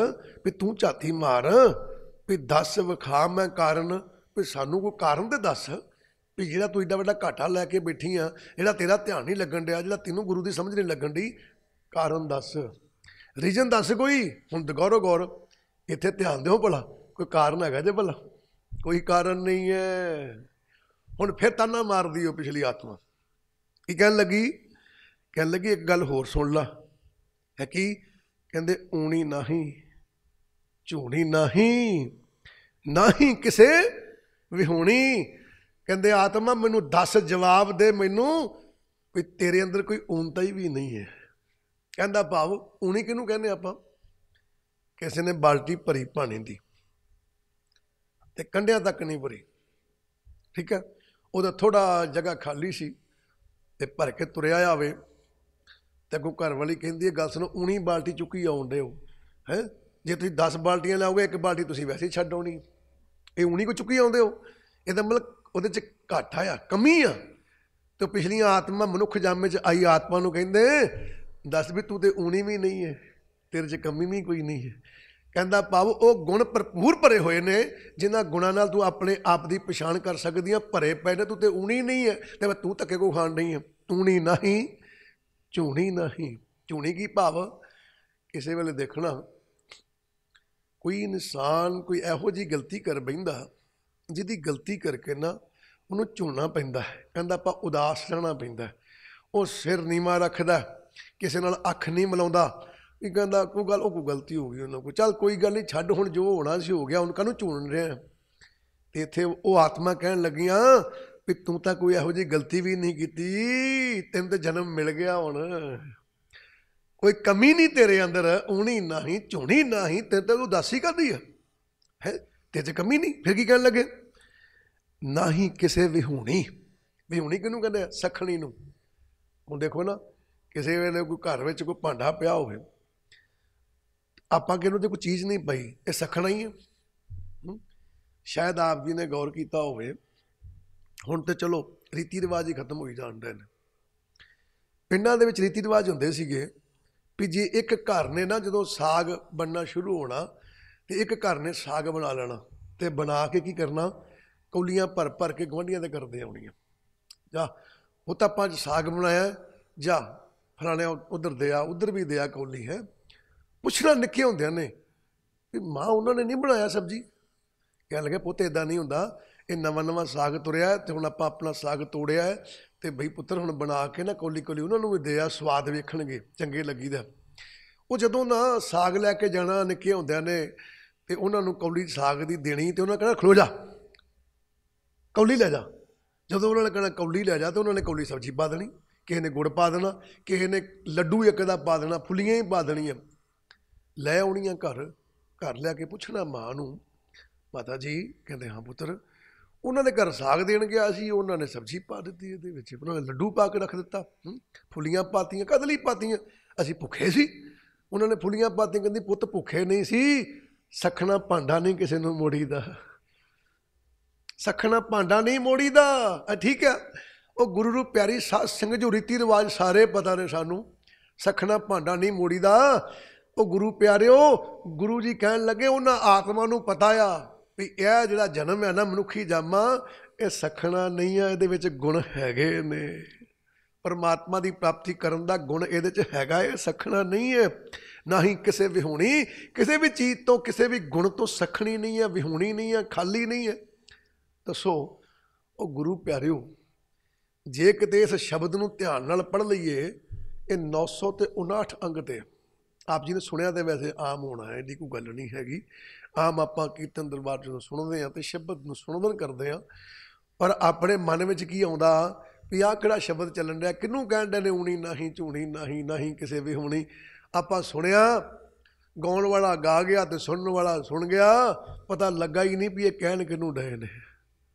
ਵੀ ਤੂੰ ਝਾਤੀ ਮਾਰ, ਵੀ ਦੱਸ ਵਿਖਾ ਮੈਂ ਕਾਰਨ, ਵੀ ਸਾਨੂੰ ਕੋਈ ਕਾਰਨ ਤੇ ਦੱਸ ਵੀ ਜਿਹੜਾ ਤੂੰ ਏਡਾ ਵੱਡਾ ਘਾਟਾ ਲੈ ਕੇ ਬੈਠੀ ਆ, ਜਿਹੜਾ ਤੇਰਾ ਧਿਆਨ ਨਹੀਂ ਲੱਗਣ ਡਿਆ, ਜਿਹੜਾ ਤੈਨੂੰ ਗੁਰੂ ਦੀ ਸਮਝ ਨਹੀਂ ਲੱਗਣ ਡਈ, ਕਾਰਨ ਦੱਸ, ਰੀਜਨ ਦੱਸ ਕੋਈ। ਹੁਣ ਗੌਰੋ ਗੌਰ ਇੱਥੇ ਧਿਆਨ ਦਿਓ ਭਲਾ, ਕੋਈ ਕਾਰਨ ਹੈਗਾ ਜੇ ਭਲਾ? ਕੋਈ ਕਾਰਨ ਨਹੀਂ ਹੈ। ਹੁਣ ਫਿਰ ਤਾਨਾ ਮਾਰਦੀ ਉਹ ਪਿਛਲੀ ਆਤਮਾ। ਕੀ ਕਹਿਣ ਲੱਗੀ? ਕਹਿਣ ਲੱਗੀ ਇੱਕ ਗੱਲ ਹੋਰ ਸੁਣ ਲਾ। ਹੈ ਕੀ? ਕਹਿੰਦੇ ਊਣੀ ਨਾਹੀਂ ਝੂਣੀ ਨਾਹੀਂ, ਨਾਹੀਂ ਕਿਸੇ ਵਿਹੂਣੀ। ਕਹਿੰਦੇ ਆਤਮਾ ਮੈਨੂੰ ਦੱਸ, ਜਵਾਬ ਦੇ ਮੈਨੂੰ ਵੀ ਤੇਰੇ ਅੰਦਰ ਕੋਈ ਊਣਤਾ ਹੀ ਵੀ ਨਹੀਂ ਹੈ। ਕਹਿੰਦਾ ਭਾਵ ਊਣੀ ਕਿਹਨੂੰ ਕਹਿੰਦੇ ਆਪਾਂ? ਕਿਸੇ ਨੇ ਬਾਲਟੀ ਭਰੀ ਪਾਣੀ ਦੀ ਤੇ ਕੰਢਿਆਂ ਤੱਕ ਨਹੀਂ ਭਰੀ, ਠੀਕ ਹੈ। ਉਹਦਾ ਥੋੜਾ ਜਗ੍ਹਾ ਖਾਲੀ ਸੀ ਤੇ ਭਰ ਕੇ ਤੁਰਿਆ ਆਵੇ ਤੇ ਅੱਗੋਂ ਘਰ ਵਾਲੀ ਕਹਿੰਦੀ ਹੈ ਗੱਲ ਸੁਣੋ, ਊਣੀ ਬਾਲਟੀ ਚੁੱਕੀ ਆਉਣ ਡੇ ਹੋ ਹੈ। ਜੇ ਤੁਸੀਂ 10 ਬਾਲਟੀਆਂ ਲਾਓਗੇ, ਇੱਕ ਬਾਲਟੀ ਤੁਸੀਂ ਵੈਸੇ ਹੀ ਛੱਡ ਆਉਣੀ, ਇਹ ਊਣੀ ਕੋ ਚੁੱਕੀ ਆਉਂਦੇ ਹੋ। ਇਹਦਾ ਮਤਲਬ ਉਹਦੇ 'ਚ ਘਾਟਾ ਆ, ਕਮੀ ਆ। ਤੇ ਪਿਛਲੀਆਂ ਆਤਮਾ ਮਨੁੱਖ ਜਾਮੇ 'ਚ ਆਈ ਆਤਮਾ ਨੂੰ ਕਹਿੰਦੇ ਦੱਸ ਵੀ ਤੂੰ ਤੇ ਊਣੀ ਵੀ ਨਹੀਂ ਹੈ, ਤੇਰੇ 'ਚ ਕਮੀ ਵੀ ਕੋਈ ਨਹੀਂ ਹੈ। ਕਹਿੰਦਾ ਭਾਵ ਉਹ ਗੁਣ ਭਰਪੂਰ ਭਰੇ ਹੋਏ ਨੇ, ਜਿਨ੍ਹਾਂ ਗੁਣਾਂ ਨਾਲ ਤੂੰ ਆਪਣੇ ਆਪ ਦੀ ਪਛਾਣ ਕਰ ਸਕਦੀ ਆ। ਭਰੇ ਪਏ ਨੇ, ਤੂੰ ਤੇ ਊਣੀ ਨਹੀਂ ਹੈ ਤੇ ਤੂੰ ਧੱਕੇ ਕੋ ਖਾਣ ਨਹੀਂ ਹੈ। ਊਣੀ ਨਹੀਂ ਝੂਣੀ ਨਹੀਂ। ਝੂਣੀ ਕੀ ਭਾਵ? ਕਿਸੇ ਵੇਲੇ ਦੇਖਣਾ ਕੋਈ ਇਨਸਾਨ ਕੋਈ ਇਹੋ ਜਿਹੀ ਗਲਤੀ ਕਰ ਬਹਿੰਦਾ ਜਿਹਦੀ ਗਲਤੀ ਕਰਕੇ ਨਾ ਉਹਨੂੰ ਝੂਣਾ ਪੈਂਦਾ ਹੈ, ਕਹਿੰਦਾ ਆਪਾਂ ਉਦਾਸ ਰਹਿਣਾ ਪੈਂਦਾ। ਉਹ ਸਿਰ ਨੀਵਾਂ ਰੱਖਦਾ, ਕਿਸੇ ਨਾਲ ਅੱਖ ਨਹੀਂ ਮਿਲਾਉਂਦਾ, ਵੀ ਕਹਿੰਦਾ ਕੋਈ ਗੱਲ, ਉਹ ਕੋਈ ਗਲਤੀ ਹੋ ਗਈ ਉਹਨਾਂ ਕੋਲ, ਚੱਲ ਕੋਈ ਗੱਲ ਨਹੀਂ, ਛੱਡ ਹੁਣ, ਜੋ ਹੋਣਾ ਸੀ ਹੋ ਗਿਆ, ਹੁਣ ਕਾਹਨੂੰ ਝੂਣ ਰਿਹਾ। ਤੇ ਇੱਥੇ ਉਹ ਆਤਮਾ ਕਹਿਣ ਲੱਗੀਆਂ ਵੀ ਤੂੰ ਤਾਂ ਕੋਈ ਇਹੋ ਜਿਹੀ ਗਲਤੀ ਵੀ ਨਹੀਂ ਕੀਤੀ, ਤੈਨੂੰ ਤਾਂ ਜਨਮ ਮਿਲ ਗਿਆ, ਹੁਣ ਕੋਈ ਕਮੀ ਨਹੀਂ ਤੇਰੇ ਅੰਦਰ, ਊਣੀ ਨਹੀਂ ਝੂਣੀ ਨਹੀਂ, ਤੈਨੂੰ ਤਾਂ ਉਦਾਸੀ ਕਰਦੀ ਆ ਹੈ, ਤੇ 'ਚ ਕਮੀ ਨਹੀਂ। ਫਿਰ ਕੀ ਕਹਿਣ ਲੱਗੇ, ਨਾ ਹੀ ਕਿਸੇ ਵਿਹੂਣੀ, ਵਿਹੂਣੀ ਕਿਹਨੂੰ ਕਹਿੰਦੇ ਆ, ਸਖਣੀ ਨੂੰ। ਹੁਣ ਦੇਖੋ ਨਾ, ਕਿਸੇ ਵੇਲੇ ਕੋਈ ਘਰ ਵਿੱਚ ਕੋਈ ਭਾਂਡਾ ਪਿਆ ਹੋਵੇ, ਆਪਾਂ ਕਿਹਨੂੰ ਤੇ ਕੋਈ ਚੀਜ਼ ਨਹੀਂ ਪਈ, ਇਹ ਸਖਣਾ ਹੀ ਹੈ। ਸ਼ਾਇਦ ਆਪ ਜੀ ਨੇ ਗੌਰ ਕੀਤਾ ਹੋਵੇ, ਹੁਣ ਤੇ ਚਲੋ ਰੀਤੀ ਰਿਵਾਜ ਹੀ ਖਤਮ ਹੋਈ ਜਾਂਦੇ ਨੇ। ਪਿੰਡਾਂ ਦੇ ਵਿੱਚ ਰੀਤੀ ਰਿਵਾਜ ਹੁੰਦੇ ਸੀਗੇ ਵੀ ਜੇ ਇੱਕ ਘਰ ਨੇ ਨਾ ਜਦੋਂ ਸਾਗ ਬਣਨਾ ਸ਼ੁਰੂ ਹੋਣਾ, ਤੇ ਇੱਕ ਘਰ ਨੇ ਸਾਗ ਬਣਾ ਲੈਣਾ, ਤੇ ਬਣਾ ਕੇ ਕੀ ਕਰਨਾ, ਕੌਲੀਆਂ ਭਰ ਭਰ ਕੇ ਗੁਆਂਢੀਆਂ ਦੇ ਕਰਦੇ ਆਉਣੀਆਂ, ਜਾ ਉਹ ਤਾਂ ਆਪਾਂ ਅੱਜ ਸਾਗ ਬਣਾਇਆ, ਜਾ ਫਲਾਣਿਆਂ ਉੱਧਰ ਦਿਆ, ਉੱਧਰ ਵੀ ਦਿਆ ਕੌਲੀ ਹੈ। ਪੁੱਛਣਾ ਨਿੱਕੇ ਹੁੰਦਿਆਂ ਨੇ ਵੀ ਮਾਂ ਉਹਨਾਂ ਨੇ ਨਹੀਂ ਬਣਾਇਆ ਸਬਜ਼ੀ, ਕਹਿਣ ਲੱਗੇ ਪੁੱਤ ਇੱਦਾਂ ਨਹੀਂ ਹੁੰਦਾ, ਇਹ ਨਵਾਂ ਨਵਾਂ ਸਾਗ ਤੁਰਿਆ, ਤੇ ਹੁਣ ਆਪਾਂ ਆਪਣਾ ਸਾਗ ਤੋੜਿਆ ਹੈ, ਤੇ ਬਈ ਪੁੱਤਰ ਹੁਣ ਬਣਾ ਕੇ ਨਾ ਕੌਲੀ ਕੌਲੀ ਉਹਨਾਂ ਨੂੰ ਵੀ ਦਿਆ, ਸਵਾਦ ਵੇਖਣਗੇ, ਚੰਗੇ ਲੱਗੀਦਾ। ਉਹ ਜਦੋਂ ਨਾ ਸਾਗ ਲੈ ਕੇ ਜਾਣਾ ਨਿੱਕੇ ਹੁੰਦਿਆਂ ਨੇ, ਤੇ ਉਹਨਾਂ ਨੂੰ ਕੌਲੀ ਸਾਗ ਦੀ ਦੇਣੀ, ਤੇ ਉਹਨਾਂ ਕਹਿਣਾ ਖਲੋ ਜਾ, ਕੌਲੀ ਲੈ ਜਾ। ਜਦੋਂ ਉਹਨਾਂ ਨੇ ਕਹਿਣਾ ਕੌਲੀ ਲੈ ਜਾ, ਤੇ ਉਹਨਾਂ ਨੇ ਕੌਲੀ ਸਬਜ਼ੀ ਪਾ ਦੇਣੀ, ਕਿਸੇ ਨੇ ਗੁੜ ਪਾ ਦੇਣਾ, ਕਿਸੇ ਨੇ ਲੱਡੂ ਇੱਕ ਦਾ ਪਾ ਦੇਣਾ, ਫੁੱਲੀਆਂ ਹੀ ਪਾ ਦੇਣੀਆਂ, ਲੈ ਆਉਣੀਆਂ ਘਰ। ਘਰ ਲਿਆ ਕੇ ਪੁੱਛਣਾ ਮਾਂ ਨੂੰ, ਮਾਤਾ ਜੀ, ਕਹਿੰਦੇ ਹਾਂ ਪੁੱਤਰ, ਉਹਨਾਂ ਦੇ ਘਰ ਸਾਗ ਦੇਣ ਗਿਆ ਸੀ, ਉਹਨਾਂ ਨੇ ਸਬਜ਼ੀ ਪਾ ਦਿੱਤੀ ਇਹਦੇ ਵਿੱਚ, ਉਹਨਾਂ ਨੇ ਲੱਡੂ ਪਾ ਕੇ ਰੱਖ ਦਿੱਤਾ, ਫੁੱਲੀਆਂ ਪਾਤੀਆਂ, ਕਦ ਲਈ ਪਾਤੀਆਂ, ਅਸੀਂ ਭੁੱਖੇ ਸੀ, ਉਹਨਾਂ ਨੇ ਫੁੱਲੀਆਂ ਪਾਤੀਆਂ। ਕਹਿੰਦੀ ਪੁੱਤ ਭੁੱਖੇ ਨਹੀਂ ਸੀ, ਸਖਣਾ ਭਾਂਡਾ ਨਹੀਂ ਕਿਸੇ ਨੂੰ ਮੋੜੀਦਾ, ਸਖਣਾ ਭਾਂਡਾ ਨਹੀਂ ਮੋੜੀਦਾ, ਠੀਕ ਹੈ। ਉਹ ਗੁਰੂ ਨੂੰ ਪਿਆਰੀ ਸਾਧ ਸੰਗਤ ਜੋ ਰੀਤੀ ਰਿਵਾਜ ਸਾਰੇ ਪਤਾ ਨੇ ਸਾਨੂੰ, ਸਖਣਾ ਭਾਂਡਾ ਨਹੀਂ ਮੋੜੀਦਾ। ਉਹ ਗੁਰੂ ਪਿਆਰਿਓ, ਗੁਰੂ ਜੀ ਕਹਿਣ ਲੱਗੇ ਉਹਨਾਂ ਆਤਮਾ ਨੂੰ ਪਤਾ ਆ ਵੀ ਇਹ ਜਿਹੜਾ ਜਨਮ ਹੈ ਨਾ ਮਨੁੱਖੀ ਜਾਮਾ, ਇਹ ਸਖਣਾ ਨਹੀਂ ਆ, ਇਹਦੇ ਵਿੱਚ ਗੁਣ ਹੈਗੇ ਨੇ, ਪਰਮਾਤਮਾ ਦੀ ਪ੍ਰਾਪਤੀ ਕਰਨ ਦਾ ਗੁਣ ਇਹਦੇ 'ਚ ਹੈਗਾ, ਇਹ ਸਖਣਾ ਨਹੀਂ ਹੈ। ਨਾ ਹੀ ਕਿਸੇ ਵਿਹੂਣੀ, ਕਿਸੇ ਵੀ ਚੀਜ਼ ਤੋਂ, ਕਿਸੇ ਵੀ ਗੁਣ ਤੋਂ ਸਖਣੀ ਨਹੀਂ ਹੈ, ਵਿਹੂਣੀ ਨਹੀਂ ਹੈ, ਖਾਲੀ ਨਹੀਂ ਹੈ। ਦੱਸੋ ਉਹ ਗੁਰੂ ਪਿਆਰਿਓ, ਜੇ ਕਿਤੇ ਇਸ ਸ਼ਬਦ ਨੂੰ ਧਿਆਨ ਨਾਲ ਪੜ੍ਹ ਲਈਏ, ਇਹ 959 ਅੰਗ ਤੇ ਆਪ ਜੀ ਨੇ ਸੁਣਿਆ, ਤੇ ਵੈਸੇ ਆਮ ਹੋਣਾ ਹੈ, ਇਹਦੀ ਕੋਈ ਗੱਲ ਨਹੀਂ ਹੈਗੀ। ਆਮ ਆਪਾਂ ਕੀਰਤਨ ਦਰਬਾਰ ਜਦੋਂ ਸੁਣਦੇ ਹਾਂ ਤੇ ਸ਼ਬਦ ਨੂੰ ਸੁਣਨ ਕਰਦੇ ਹਾਂ, ਪਰ ਆਪਣੇ ਮਨ ਵਿੱਚ ਕੀ ਆਉਂਦਾ ਵੀ ਆਹ ਕਿਹੜਾ ਸ਼ਬਦ ਚੱਲਣ ਡਿਆ, ਕਿਹਨੂੰ ਕਹਿਣ ਡੇ ਨੇ, ਊਣੀ ਨਹੀਂ ਝੂਣੀ ਨਹੀਂ, ਨਹੀਂ ਕਿਸੇ ਵੀ ਹੋਣੀ। ਆਪਾਂ ਸੁਣਿਆ, ਗਾਉਣ ਵਾਲਾ ਗਾ ਗਿਆ ਤੇ ਸੁਣਨ ਵਾਲਾ ਸੁਣ ਗਿਆ, ਪਤਾ ਲੱਗਾ ਹੀ ਨਹੀਂ ਵੀ ਇਹ ਕਹਿਣ ਕਿਹਨੂੰ ਡਏ ਨੇ,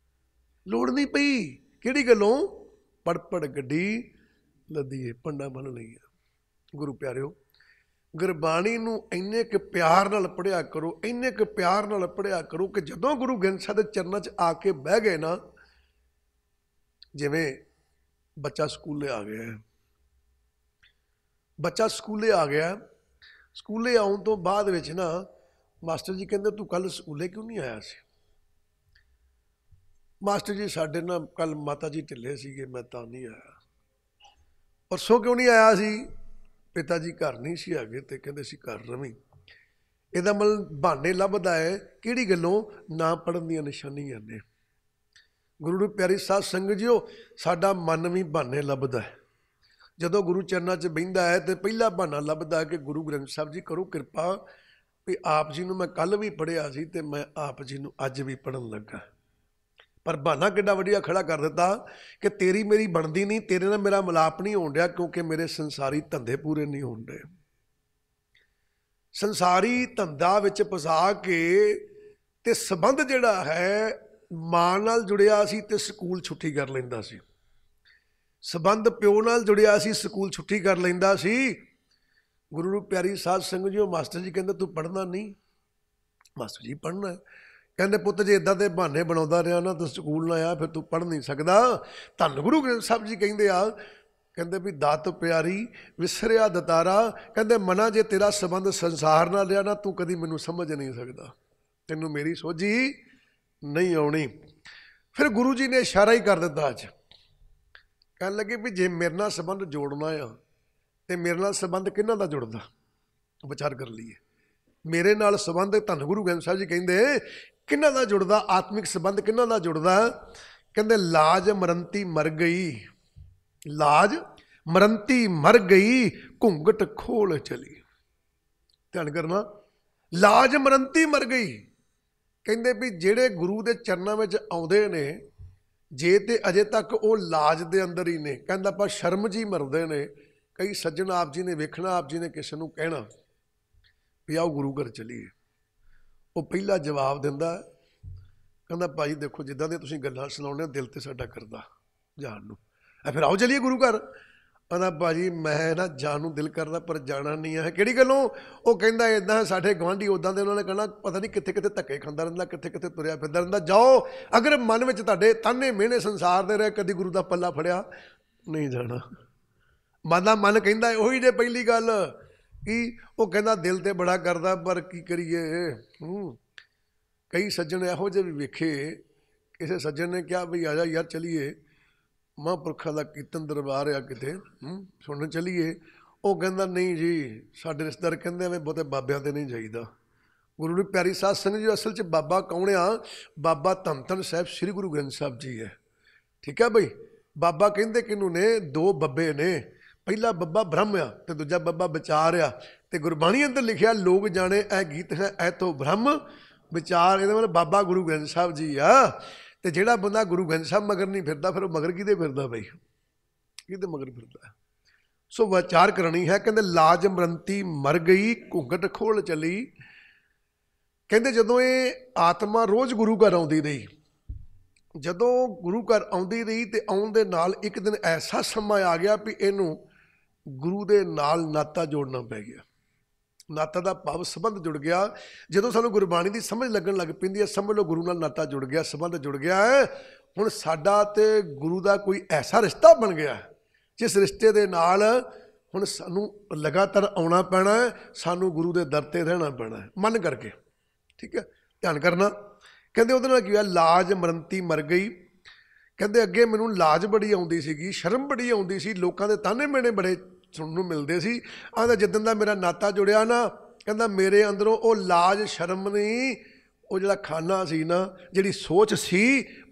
ਲੋੜ ਨਹੀਂ ਪਈ। ਕਿਹੜੀ ਗੱਲੋਂ, ਪੜ ਗੱਡੀ ਲੱਦੀਏ, ਪੰਡਾ ਬੰਨ ਲਈਏ। ਗੁਰੂ ਪਿਆਰਿਓ, ਗੁਰਬਾਣੀ ਨੂੰ ਇੰਨੇ ਕੁ ਪਿਆਰ ਨਾਲ ਪੜ੍ਹਿਆ ਕਰੋ, ਇੰਨੇ ਕੁ ਪਿਆਰ ਨਾਲ ਪੜ੍ਹਿਆ ਕਰੋ ਕਿ ਜਦੋਂ ਗੁਰੂ ਗ੍ਰੰਥ ਸਾਹਿਬ ਦੇ ਚਰਨਾਂ 'ਚ ਆ ਕੇ ਬਹਿ ਗਏ ਨਾ, ਜਿਵੇਂ ਬੱਚਾ ਸਕੂਲੇ ਆ ਗਿਆ, ਬੱਚਾ ਸਕੂਲੇ ਆ ਗਿਆ, ਸਕੂਲੇ ਆਉਣ ਤੋਂ ਬਾਅਦ ਵਿੱਚ ਨਾ ਮਾਸਟਰ ਜੀ ਕਹਿੰਦੇ ਤੂੰ ਕੱਲ ਸਕੂਲੇ ਕਿਉਂ ਨਹੀਂ ਆਇਆ ਸੀ। ਮਾਸਟਰ ਜੀ ਸਾਡੇ ਨਾਲ ਕੱਲ ਮਾਤਾ ਜੀ ਢਿੱਲੇ ਸੀਗੇ, ਮੈਂ ਤਾਂ ਨਹੀਂ ਆਇਆ। ਪਰਸੋਂ ਕਿਉਂ ਨਹੀਂ ਆਇਆ ਸੀ, ਪਿਤਾ ਜੀ ਘਰ ਨਹੀਂ ਸੀ ਹੈਗੇ, ਤੇ ਕਹਿੰਦੇ ਸੀ ਘਰ ਰਵੀਂ। ਇਹਦਾ ਮਤਲਬ ਬਹਾਨੇ ਲੱਭਦਾ ਹੈ, ਕਿਹੜੀ ਗੱਲੋਂ, ਨਾ ਪੜ੍ਹਨ ਦੀਆਂ ਨਿਸ਼ਾਨੀਆਂ ਨੇ। ਗੁਰੂ ਨੂੰ ਪਿਆਰੀ ਸਾਧ ਸੰਗਤ ਜੀਓ, ਸਾਡਾ ਮਨ ਵੀ ਬਹਾਨੇ ਲੱਭਦਾ ਹੈ। ਜਦੋਂ ਗੁਰੂ ਚਰਨਾਂ 'ਚ ਬਹਿੰਦਾ ਹੈ ਤੇ ਪਹਿਲਾ ਬਹਾਨਾ ਲੱਭਦਾ ਕਿ ਗੁਰੂ ਗ੍ਰੰਥ ਸਾਹਿਬ ਜੀ ਕਰੋ ਕਿਰਪਾ ਵੀ ਆਪ ਜੀ ਨੂੰ ਮੈਂ ਕੱਲ ਵੀ ਪੜ੍ਹਿਆ ਸੀ ਤੇ ਮੈਂ ਆਪ ਜੀ ਨੂੰ ਅੱਜ ਵੀ ਪੜ੍ਹਨ ਲੱਗਾ। ਪਰ ਬਹਾਨਾ ਕਿੱਡਾ ਵਧੀਆ ਖੜਾ ਕਰ ਦਿੱਤਾ ਕਿ ਤੇਰੀ ਮੇਰੀ ਬਣਦੀ ਨਹੀਂ, ਤੇਰੇ ਨਾਲ ਮੇਰਾ ਮਿਲਾਪ ਨਹੀਂ ਹੋਣ ਡਿਆ, ਕਿਉਂਕਿ ਮੇਰੇ ਸੰਸਾਰੀ ਧੰਦੇ ਪੂਰੇ ਨਹੀਂ ਹੋਣ ਡੇ। ਸੰਸਾਰੀ ਧੰਦਾ ਵਿੱਚ ਫਸਾ ਕੇ ਤੇ ਸੰਬੰਧ ਜਿਹੜਾ ਹੈ ਮਾਂ ਨਾਲ ਜੁੜਿਆ ਸੀ ਤੇ ਸਕੂਲ ਛੁੱਟੀ ਕਰ ਲੈਂਦਾ ਸੀ, ਸੰਬੰਧ ਪਿਓ ਨਾਲ ਜੁੜਿਆ ਸੀ, ਸਕੂਲ ਛੁੱਟੀ ਕਰ ਲੈਂਦਾ ਸੀ। ਗੁਰੂ ਨੂੰ ਪਿਆਰੀ ਸਾਧ ਸੰਗਤ ਜੀ, ਉਹ ਮਾਸਟਰ ਜੀ ਕਹਿੰਦੇ ਤੂੰ ਪੜ੍ਹਨਾ ਨਹੀਂ। ਮਾਸਟਰ ਜੀ ਪੜ੍ਹਨਾ। ਕਹਿੰਦੇ ਪੁੱਤ ਜੇ ਇੱਦਾਂ ਦੇ ਬਹਾਨੇ ਬਣਾਉਂਦਾ ਰਿਹਾ ਨਾ ਤਾਂ ਸਕੂਲ ਨਾ ਆਇਆ, ਫਿਰ ਤੂੰ ਪੜ੍ਹ ਨਹੀਂ ਸਕਦਾ। ਧੰਨ ਗੁਰੂ ਗ੍ਰੰਥ ਸਾਹਿਬ ਜੀ ਕਹਿੰਦੇ ਆ, ਕਹਿੰਦੇ ਵੀ ਦਾਤ ਪਿਆਰੀ ਵਿਸਰਿਆ ਦਤਾਰਾ, ਕਹਿੰਦੇ ਮਨਾ ਜੇ ਤੇਰਾ ਸੰਬੰਧ ਸੰਸਾਰ ਨਾਲ ਰਿਹਾ ਨਾ, ਤੂੰ ਕਦੀ ਮੈਨੂੰ ਸਮਝ ਨਹੀਂ ਸਕਦਾ, ਤੈਨੂੰ ਮੇਰੀ ਸੋਝੀ ਨਹੀਂ ਆਉਣੀ। ਫਿਰ ਗੁਰੂ ਜੀ ਨੇ ਇਸ਼ਾਰਾ ਹੀ ਕਰ ਦਿੱਤਾ। ਅੱਜ ਕਹਿਣ ਲੱਗੇ ਵੀ ਜੇ ਮੇਰੇ ਨਾਲ ਸੰਬੰਧ ਜੋੜਨਾ ਆ ਤੇ ਮੇਰੇ ਨਾਲ ਸੰਬੰਧ ਕਿਹਨਾਂ ਦਾ ਜੁੜਦਾ, ਵਿਚਾਰ ਕਰ ਲਈਏ। ਮੇਰੇ ਨਾਲ ਸੰਬੰਧ ਧੰਨ ਗੁਰੂ ਗ੍ਰੰਥ ਸਾਹਿਬ ਜੀ ਕਹਿੰਦੇ ਕਿਹਨਾਂ ਦਾ ਜੁੜਦਾ, ਆਤਮਿਕ ਸੰਬੰਧ ਕਿਹਨਾਂ ਦਾ ਜੁੜਦਾ। कहते लाज मरंती मर गई, लाज मरंती मर गई, घूंघट खोल चली। ध्यान करना, लाज मरंती मर गई। कहते भी जेड़े गुरु के चरणों में आउंदे ने, जे ते अजे तक वो लाज दे अंदर ही ने, कहता पर शर्म जी मरदे ने। कई सज्जन आप जी ने वेखना, आप जी ने किसी को कहना भी आओ गुरु घर चलीए, वो पहला जवाब दिंदा कहता भाई देखो जिद्दां दी तुसीं गल्लां सुणाउंदे दिल ते साडा करदा जाण नूं, फिर आओ चलीए गुरु घर। कहता भाजी मैं ना जान नूं दिल करदा पर जाना नहीं है। किहड़ी गल्लों? वो कहंदा इदां साडे गुआंढी उदां दे उन्होंने कहना पता नहीं कित्थे कित्थे धक्के खांदा रहिंदा, कित्थे कित्थे तुरिया फिरदा रहिंदा। जाओ अगर मन विच तुहाडे ताने मिहने संसार दे रहे, कदी गुरु दा पल्ला फड़िया नहीं जाना। मन कहंदा ओही जे पहली गल कि वो कहंदा दिल ते बड़ा करदा पर की करिए। कई सज्जन इहो ਜਿਹੇ भी वेखे, किसी सज्जन ने कहा भी आ जा यार चलीए महापुरखों का कीर्तन दरबार आ किते सुनने चलीए। वो कहंदा नहीं जी साडे रिश्तेदार कहंदे एवें बहुते बाबियां ते नहीं जाईदा। गुरु ने प्यारी साध संगत जी असल च बाबा कौन आ? बाबा धन धन साहिब श्री गुरु ग्रंथ साहिब जी है। ठीक है बई, बाबा कहंदे किनू ने? दो बब्बे ने, पहला बब्बा ब्रह्म आ ते दूजा बब्बा विचार आ। ते गुरबाणी अंदर लिखिया लोग जाने ऐ गीत है ऐ तो ब्रह्म विचार, ये मतलब बाबा गुरु ग्रंथ साहिब जी आ। तो जिहड़ा बंदा गुरु ग्रंथ साहिब मगर नहीं फिरदा, फिर मगर किहदे फिरदा बई? किहदे मगर फिरदा? सो विचार करनी है। कहंदे लाज मरंती मर गई, घूंघट खोल चली। कहंदे जदों ये आत्मा रोज़ गुरु घर आउंदी रही, जदों गुरु घर आउंदी रही ते आउण दे नाल एक दिन ऐसा समा आ गया भी इहनूं गुरु दे नाल नाता जोड़ना पै गया। नाता का भाव संबंध जुड़ गया। जो सानू गुरबाणी की समझ लगन लग पैंदी है, समझ लो गुरु नाल नाता जुड़ गया, संबंध जुड़ गया है। हुण साडा ते गुरु का कोई ऐसा रिश्ता बन गया जिस रिश्ते दे नाल हुण सानू लगातार आउणा पैना है, सानू गुरु के दर ते रहना पैना है मन करके। ठीक है, ध्यान करना। कहंदे उहदे नाल की होया? लाज मरंती मर गई। कहंदे अगे मैनूं लाज बड़ी आउंदी सीगी, शर्म बड़ी आउंदी सी, लोकां दे ताने मेने बड़े सुनने मिलते सी। आंदा जिद्दन दा मेरा नाता जुड़िया ना, कहंदा मेरे अंदरों वो लाज शर्म नहीं, वो जिहड़ा खाना सी ना, जिहड़ी सोच सी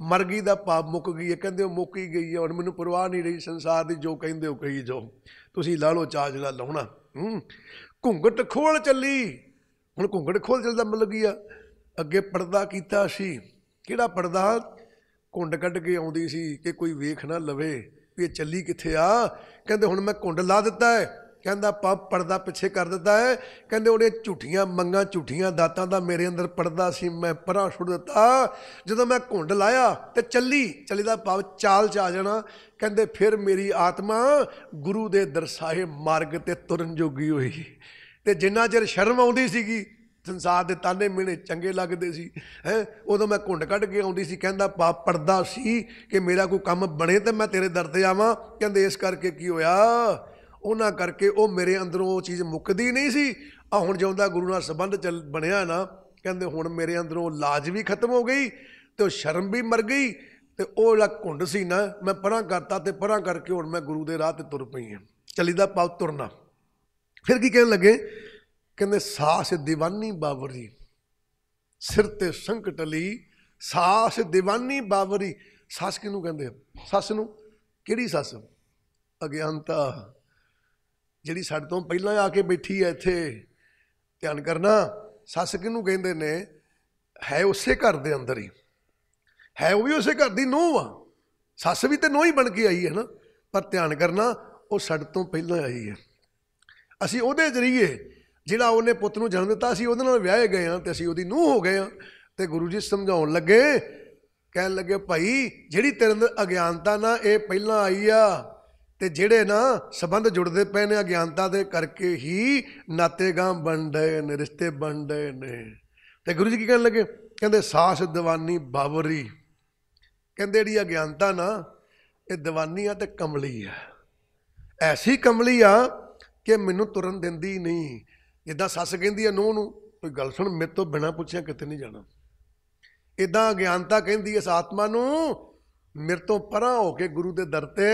मर गई दा पाप मुक गई है। कहंदे मुक ही गई है, हुण मैनूं परवाह नहीं रही संसार दी, जो कहिंदे हो कही जाओ, तुसीं ला लो चाह जिहड़ा लाउणा। घूंघट खोल चली। हुण घूंघट खोल चलदा मतलब की आ? अगे पर्दा कीता सी, किहड़ा पर्दा? घुंड कढ के आउंदी सी कि कोई वेख ना लवे भी ये चली कित्थे आ। कहंदे हुण मैं घुंड ला दिता है, कहंदा पर्दा पिछे कर दिता है। कहंदे उहने झूठियां मंगां झूठियां दातां दा मेरे अंदर पर्दा सी, मैं परां छुड़ दिता। जदों मैं घुंड लाया ते चली दा भाव चाल च आ जाना। कहंदे फिर मेरी आत्मा गुरु दे दरसाए मार्ग ते तुरन जोगी होई। ते जिन्ना चिर शर्म आउंदी सीगी, संसार के ताने मिहने चंगे लगते सी है, उदों मैं घुंड कढ के आउंदी सी। कहंदा पर्दा सी कि मेरा कोई काम बने तो मैं तेरे दर ते आवां। कहंदे इस करके की होया? उन्हां करके वो मेरे अंदरों वो चीज़ मुकदी नहीं सी। हुण जिउंदा गुरु नाल संबंध चल बनिया ना, कहंदे हुण मेरे अंदरों लाज भी खत्म हो गई तो शर्म भी मर गई। तो वो जिहड़ा घुंड सी ना मैं परां करता, ते परां करके हुण मैं गुरु दे राह ते तुर पई हां। चली दा भाव तुरना। फिर की कहण लगे? कहंदे सास दीवानी बावरी, सिर ते संकट ली, सास दीवानी बावरी। सस किनू कहंदे? सस नूं। किहड़ी सस? अज्ञानता, जिहड़ी साडे तों पहलां आके बैठी है इत्थे। ध्यान करना, सस किनू कहंदे ने? है उसे घर दे अंदर ही है, वो भी उसे घर दी नूंह आ। सस भी तो नूंह ही बन के आई है ना, पर ध्यान करना वो साडे तों पहलां आई है। असीं उहदे जरिए जिहड़ा उहने पुੱਤ ਨੂੰ जन्म दिता असीं उहदे नाल विआहे गए हाँ, तो असीं उहदी नूंह हो गए हाँ। तो गुरु जी समझाउण लगे, कहण लगे भाई जिहड़ी तेरे अंदर अज्ञानता ना ये पहलां आई आ, ते जिहड़े ना संबंध जुड़ते पे ने अज्ञानता दे करके ही नाते गां बन डए ने, रिश्ते बन डए ने। ते गुरु जी की कहण लगे? कहंदे सास दीवानी बावरी। कहंदे जिहड़ी अज्ञानता ना ये दीवानी आ ते कमली आ, ऐसी कमली आ कि मैनूं तुरन दिंदी नहीं। जिद्दां सस कहंदी है नूंह नूं, कोई गल सुन मेरे तो बिना पुछिया किते नहीं जाना, इदां अज्ञानता कहंदी इस आत्मा नूं मेरे तो परां हो के गुरु दे दर ते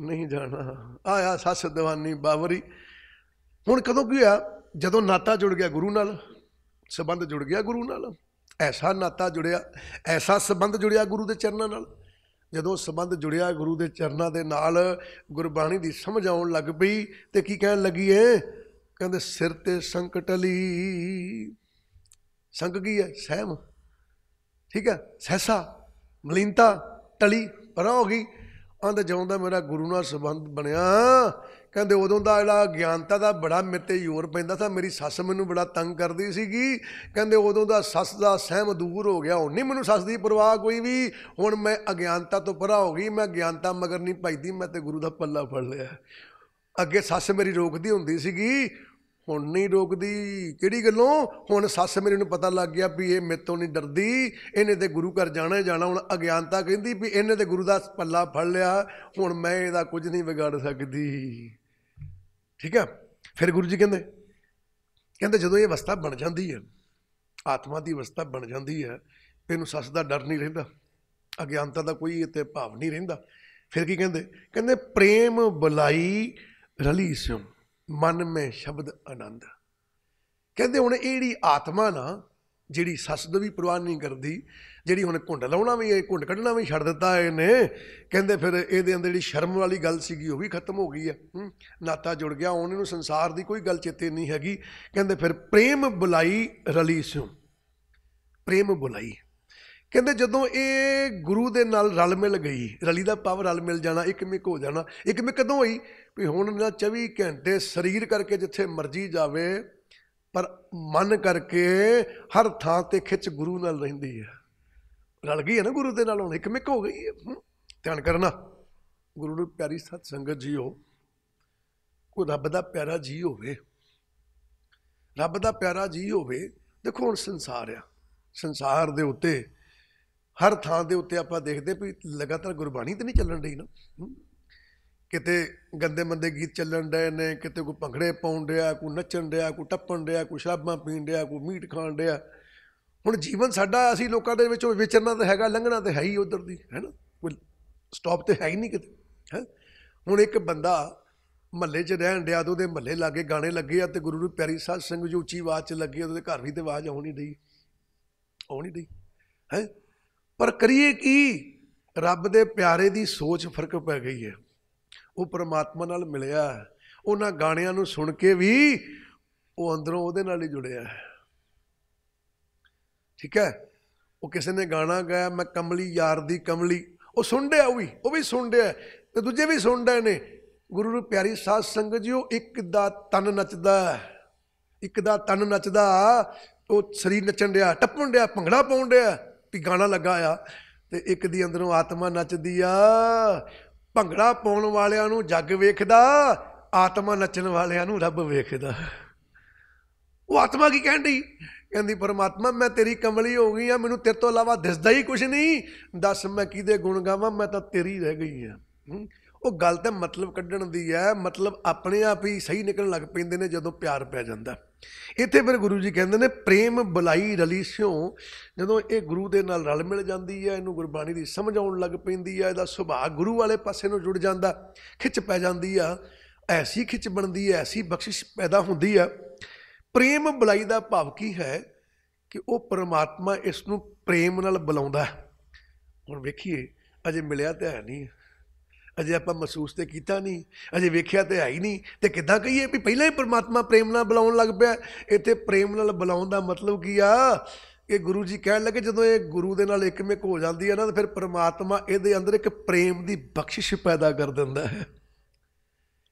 नहीं जाना। आया सस दीवानी बावरी। हुण कदों की होया? जदों नाता जुड़ गया गुरु नाल, संबंध जुड़ गया गुरु नाल, ऐसा नाता जुड़िया, ऐसा संबंध जुड़िया गुरु के चरणों नाल। ਜਦੋਂ ਸੰਬੰਧ ਜੁੜਿਆ ਗੁਰੂ ਦੇ ਚਰਨਾਂ ਦੇ ਨਾਲ, ਗੁਰਬਾਣੀ ਦੀ ਸਮਝ ਆਉਣ ਲੱਗ ਪਈ। ਤੇ ਕੀ ਕਹਿਣ ਲੱਗੀ ਏ? ਕਹਿੰਦੇ ਸਿਰ ਤੇ ਸੰਕਟ ਟਲੀ। ਸੰਕ ਕੀ ਹੈ? ਸਹਿਮ, ਠੀਕ ਹੈ, ਸਹਿਸਾ, ਮਲੀਨਤਾ ਟਲੀ, ਪਰਾਂ ਹੋ ਗਈ। ਆਂਦੇ ਜਦੋਂ ਦਾ ਮੇਰਾ ਗੁਰੂ ਨਾਲ ਸੰਬੰਧ ਬਣਿਆ, ਕਹਿੰਦੇ ਉਦੋਂ ਦਾ ਜਿਹੜਾ ਅਗਿਆਨਤਾ ਦਾ ਬੜਾ ਮੇਰੇ 'ਤੇ ਜ਼ੋਰ ਪੈਂਦਾ ਸੀ। ਮੇਰੀ ਸੱਸ ਮੈਨੂੰ ਬੜਾ ਤੰਗ ਕਰਦੀ ਸੀਗੀ। ਕਹਿੰਦੇ ਉਦੋਂ ਦਾ ਸੱਸ ਦਾ ਸਹਿਮ ਦੂਰ ਹੋ ਗਿਆ। ਹੁਣ ਨਹੀਂ ਮੈਨੂੰ ਸੱਸ ਦੀ ਪਰਵਾਹ ਕੋਈ ਵੀ। ਹੁਣ ਮੈਂ ਅਗਿਆਨਤਾ ਤੋਂ ਪਰਾਂ ਹੋ ਗਈ। ਮੈਂ ਅਗਿਆਨਤਾ ਮਗਰ ਨਹੀਂ ਭੱਜਦੀ, ਮੈਂ ਤੇ ਗੁਰੂ ਦਾ ਪੱਲਾ ਫੜ ਲਿਆ। ਅੱਗੇ ਸੱਸ ਮੇਰੀ ਰੋਕਦੀ ਹੁੰਦੀ ਸੀਗੀ, ਹੁਣ ਨਹੀਂ ਰੋਕਦੀ। ਕਿਹੜੀ ਗੱਲੋਂ? ਹੁਣ ਸੱਸ ਮੇਰੀ ਨੂੰ ਪਤਾ ਲੱਗ ਗਿਆ ਵੀ ਇਹ ਮੇਰੇ ਤੋਂ ਨਹੀਂ ਡਰਦੀ, ਇਹਨੇ ਤੇ ਗੁਰੂ ਘਰ ਜਾਣਾ ਹੀ ਜਾਣਾ। ਹੁਣ ਅਗਿਆਨਤਾ ਕਹਿੰਦੀ ਵੀ ਇਹਨੇ ਤੇ ਗੁਰੂ ਦਾ ਪੱਲਾ ਫੜ ਲਿਆ, ਹੁਣ ਮੈਂ ਇਹਦਾ ਕੁਝ ਨਹੀਂ ਵਿਗਾੜ ਸਕਦੀ। ਠੀਕ ਹੈ। ਫਿਰ ਗੁਰੂ ਜੀ ਕਹਿੰਦੇ ਜਦੋਂ ਇਹ ਅਵਸਥਾ ਬਣ ਜਾਂਦੀ ਹੈ, ਆਤਮਾ ਦੀ ਅਵਸਥਾ ਬਣ ਜਾਂਦੀ ਹੈ, ਇਹਨੂੰ ਸੱਸ ਦਾ ਡਰ ਨਹੀਂ ਰਹਿੰਦਾ, ਅਗਿਆਨਤਾ ਦਾ ਕੋਈ ਇੱਥੇ ਭਾਵ ਨਹੀਂ ਰਹਿੰਦਾ। ਫਿਰ ਕੀ ਕਹਿੰਦੇ ਪ੍ਰੇਮ ਬੁਲਾਈ ਰਲੀ ਸਿਉ ਮਨ ਮੈਂ ਸ਼ਬਦ ਆਨੰਦ। ਕਹਿੰਦੇ ਹੁਣ ਇਹ ਜਿਹੜੀ ਆਤਮਾ ਨਾ, ਜਿਹੜੀ ਸੱਸ ਦੀ ਵੀ ਪਰਵਾਹ ਨਹੀਂ ਕਰਦੀ, ਜਿਹੜੀ ਹੁਣ ਘੁੰਡ ਲਾਉਣਾ ਵੀ, ਇਹ ਘੁੰਡ ਕੱਢਣਾ ਵੀ ਛੱਡ ਦਿੱਤਾ ਇਹਨੇ। ਕਹਿੰਦੇ ਫਿਰ ਇਹਦੇ ਅੰਦਰ ਜਿਹੜੀ ਸ਼ਰਮ ਵਾਲੀ ਗੱਲ ਸੀਗੀ ਉਹ ਵੀ ਖਤਮ ਹੋ ਗਈ ਹੈ। ਨਾਤਾ ਜੁੜ ਗਿਆ। ਹੁਣ ਇਹਨੂੰ ਸੰਸਾਰ ਦੀ ਕੋਈ ਗੱਲ ਚੇਤੇ ਨਹੀਂ ਹੈਗੀ। ਕਹਿੰਦੇ ਫਿਰ ਪ੍ਰੇਮ ਬੁਲਾਈ ਰਲੀ ਸਿਉ, ਪ੍ਰੇਮ ਬੁਲਾਈ। ਕਹਿੰਦੇ ਜਦੋਂ ਇਹ ਗੁਰੂ ਦੇ ਨਾਲ ਰਲ ਮਿਲ ਗਈ, ਰਲੀ ਦਾ ਭਾਵ ਰਲ ਮਿਲ ਜਾਣਾ, ਇੱਕ ਮਿਕ ਹੋ ਜਾਣਾ। ਇੱਕ ਮਿਕ ਕਦੋਂ ਹੋਈ? ਵੀ ਹੁਣ ਨਾ 24 ਘੰਟੇ ਸਰੀਰ ਕਰਕੇ ਜਿੱਥੇ ਮਰਜ਼ੀ ਜਾਵੇ, ਪਰ ਮਨ ਕਰਕੇ ਹਰ ਥਾਂ ਤੇ ਖਿੱਚ ਗੁਰੂ ਨਾਲ ਰਹਿੰਦੀ ਹੈ। ਰਲ ਗਈ ਹੈ ਨਾ ਗੁਰੂ ਦੇ ਨਾਲ, ਹੁਣ ਇੱਕ ਮਿਕ ਹੋ ਗਈ ਹੈ। ਧਿਆਨ ਕਰਨਾ, ਗੁਰੂ ਨੂੰ ਪਿਆਰੀ ਸਤ ਸੰਗਤ ਜੀਓ, ਕੋਈ ਰੱਬ ਦਾ ਪਿਆਰਾ ਜੀ ਹੋਵੇ, ਰੱਬ ਦਾ ਪਿਆਰਾ ਜੀ ਹੋਵੇ। ਦੇਖੋ ਹੁਣ ਸੰਸਾਰ ਆ, ਸੰਸਾਰ ਦੇ ਉੱਤੇ ਹਰ ਥਾਂ ਦੇ ਉੱਤੇ ਆਪਾਂ ਦੇਖਦੇ ਵੀ ਲਗਾਤਾਰ ਗੁਰਬਾਣੀ ਤਾਂ ਨਹੀਂ ਚੱਲਣ ਡਈ ਨਾ। ਕਿਤੇ ਗੰਦੇ ਮੰਦੇ ਗੀਤ ਚੱਲਣ ਡਏ ਨੇ, ਕਿਤੇ ਕੋਈ ਭੰਗੜੇ ਪਾਉਣ ਡਿਆ, ਕੋਈ ਨੱਚਣ ਡਿਆ, ਕੋਈ ਟੱਪਣ ਡਿਆ, ਕੋਈ ਸ਼ਰਾਬਾਂ ਪੀਣ ਡਿਆ, ਕੋਈ ਮੀਟ ਖਾਣ ਡਿਆ। ਹੁਣ ਜੀਵਨ ਸਾਡਾ, ਅਸੀਂ ਲੋਕਾਂ ਦੇ ਵਿੱਚੋਂ ਵਿਚਰਨਾ ਤਾਂ ਹੈਗਾ, ਲੰਘਣਾ ਤਾਂ ਹੈ ਹੀ ਉੱਧਰ ਦੀ, ਹੈ ਨਾ, ਕੋਈ ਸਟਾਪ ਤਾਂ ਹੈ ਹੀ ਨਹੀਂ ਕਿਤੇ, ਹੈ। ਹੁਣ ਇੱਕ ਬੰਦਾ ਮਹੱਲੇ 'ਚ ਰਹਿਣ ਡਿਆ ਤੇ ਉਹਦੇ ਮਹੱਲੇ ਲਾਗੇ ਗਾਣੇ ਲੱਗੇ ਆ, ਤੇ ਗੁਰੂ ਨੂੰ ਪਿਆਰੀ ਸਾਧ ਸੰਗਤ ਜੋ ਉੱਚੀ ਆਵਾਜ਼ 'ਚ ਲੱਗੇ, ਉਹਦੇ ਘਰ ਵੀ ਤਾਂ ਆਵਾਜ਼ ਆਉਣ ਨਹੀਂ ਡਈ, ਹੈ। ਪਰ ਕਰੀਏ ਕੀ? ਰੱਬ ਦੇ ਪਿਆਰੇ ਦੀ ਸੋਚ ਫਰਕ ਪੈ ਗਈ ਹੈ। ਉਹ ਪਰਮਾਤਮਾ ਨਾਲ ਮਿਲਿਆ, ਉਹਨਾਂ ਗਾਣਿਆਂ ਨੂੰ ਸੁਣ ਕੇ ਵੀ ਉਹ ਅੰਦਰੋਂ ਉਹਦੇ ਨਾਲ ਹੀ ਜੁੜਿਆ ਹੈ। ਠੀਕ ਹੈ। ਉਹ ਕਿਸੇ ਨੇ ਗਾਣਾ ਗਾਇਆ, ਮੈਂ ਕਮਲੀ ਯਾਰ ਦੀ ਕਮਲੀ, ਉਹ ਸੁਣ ਡਿਆ, ਉਹ ਵੀ ਸੁਣ ਡਿਆ, ਤੇ ਦੂਜੇ ਵੀ ਸੁਣ ਡਏ ਨੇ। ਗੁਰੂ ਨੂੰ ਪਿਆਰੀ ਸਾਧ ਸੰਗਤ ਜੀ, ਉਹ ਇੱਕ ਦਾ ਤਨ ਨੱਚਦਾ, ਇੱਕ ਦਾ ਤਨ ਨੱਚਦਾ, ਉਹ ਸਰੀਰ ਨੱਚਣ ਡਿਆ, ਟੱਪਣ ਡਿਆ, ਭੰਗੜਾ ਪਾਉਣ ਡਿਆ ਵੀ ਗਾਣਾ ਲੱਗਾ ਆ, ਤੇ ਇੱਕ ਦੀ ਅੰਦਰੋਂ ਆਤਮਾ ਨੱਚਦੀ ਆ। ਭੰਗੜਾ ਪਾਉਣ ਵਾਲਿਆਂ ਨੂੰ ਜੱਗ ਵੇਖਦਾ, ਆਤਮਾ ਨੱਚਣ ਵਾਲਿਆਂ ਨੂੰ ਰੱਬ ਵੇਖਦਾ। ਉਹ ਆਤਮਾ ਕੀ ਕਹਿਣ ਡਈ? ਕਹਿੰਦੀ ਪਰਮਾਤਮਾ ਮੈਂ ਤੇਰੀ ਕਮਲੀ ਹੋ ਗਈ ਆ, ਮੈਨੂੰ ਤੇਰੇ ਤੋਂ ਇਲਾਵਾ ਦਿਸਦਾ ਹੀ ਕੁਛ ਨਹੀਂ, ਦੱਸ ਮੈਂ ਕਿਹਦੇ ਗੁਣ ਗਾਵਾਂ, ਮੈਂ ਤਾਂ ਤੇਰੀ ਰਹਿ ਗਈ ਆ। ਉਹ ਗੱਲ ਤਾਂ ਮਤਲਬ ਕੱਢਣ ਦੀ ਹੈ, ਮਤਲਬ ਆਪਣੇ ਆਪ ਹੀ ਸਹੀ ਨਿਕਲਣ ਲੱਗ ਪੈਂਦੇ ਨੇ ਜਦੋਂ ਪਿਆਰ ਪੈ ਜਾਂਦਾ। ਇੱਥੇ ਫਿਰ ਗੁਰੂ ਜੀ ਕਹਿੰਦੇ ਨੇ ਪ੍ਰੇਮ ਬੁਲਾਈ ਰਲੀ ਸਿਉ। ਜਦੋਂ ਇਹ ਗੁਰੂ ਦੇ ਨਾਲ ਰਲ ਮਿਲ ਜਾਂਦੀ ਹੈ, ਇਹਨੂੰ ਗੁਰਬਾਣੀ ਦੀ ਸਮਝ ਆਉਣ ਲੱਗ ਪੈਂਦੀ ਹੈ, ਇਹਦਾ ਸੁਭਾਅ ਗੁਰੂ ਵਾਲੇ ਪਾਸੇ ਨੂੰ ਜੁੜ ਜਾਂਦਾ, ਖਿੱਚ ਪੈ ਜਾਂਦੀ ਆ, ਐਸੀ ਖਿੱਚ ਬਣਦੀ ਹੈ, ਐਸੀ ਬਖਸ਼ਿਸ਼ ਪੈਦਾ ਹੁੰਦੀ ਆ। ਪ੍ਰੇਮ ਬੁਲਾਈ ਦਾ ਭਾਵ ਕੀ ਹੈ? ਕਿ ਉਹ ਪਰਮਾਤਮਾ ਇਸ ਨੂੰ ਪ੍ਰੇਮ ਨਾਲ ਬੁਲਾਉਂਦਾ। ਹੁਣ ਵੇਖੀਏ, ਅਜੇ ਮਿਲਿਆ ਤਾਂ ਹੈ ਨਹੀਂ, ਅਜੇ ਆਪਾਂ ਮਹਿਸੂਸ ਤੇ ਕੀਤਾ ਨਹੀਂ, ਅਜੇ ਵੇਖਿਆ ਤੇ ਹੈ ਹੀ ਨਹੀਂ, ਤੇ ਕਿੱਦਾਂ ਕਹੀਏ ਵੀ ਪਹਿਲਾਂ ਹੀ ਪਰਮਾਤਮਾ ਪ੍ਰੇਮ ਨਾਲ ਬੁਲਾਉਣ ਲੱਗ ਪਿਆ। ਇੱਥੇ ਪ੍ਰੇਮ ਨਾਲ ਬੁਲਾਉਣ ਦਾ ਮਤਲਬ ਕੀ ਆ? ਕਿ ਗੁਰੂ ਜੀ ਕਹਿਣ ਲੱਗੇ ਜਦੋਂ ਇਹ ਗੁਰੂ ਦੇ ਨਾਲ ਇੱਕਮਿਕ ਹੋ ਜਾਂਦੀ ਹੈ ਨਾ, ਤਾਂ ਫਿਰ ਪਰਮਾਤਮਾ ਇਹਦੇ ਅੰਦਰ ਇੱਕ ਪ੍ਰੇਮ ਦੀ ਬਖਸ਼ਿਸ਼ ਪੈਦਾ ਕਰ ਦਿੰਦਾ ਹੈ,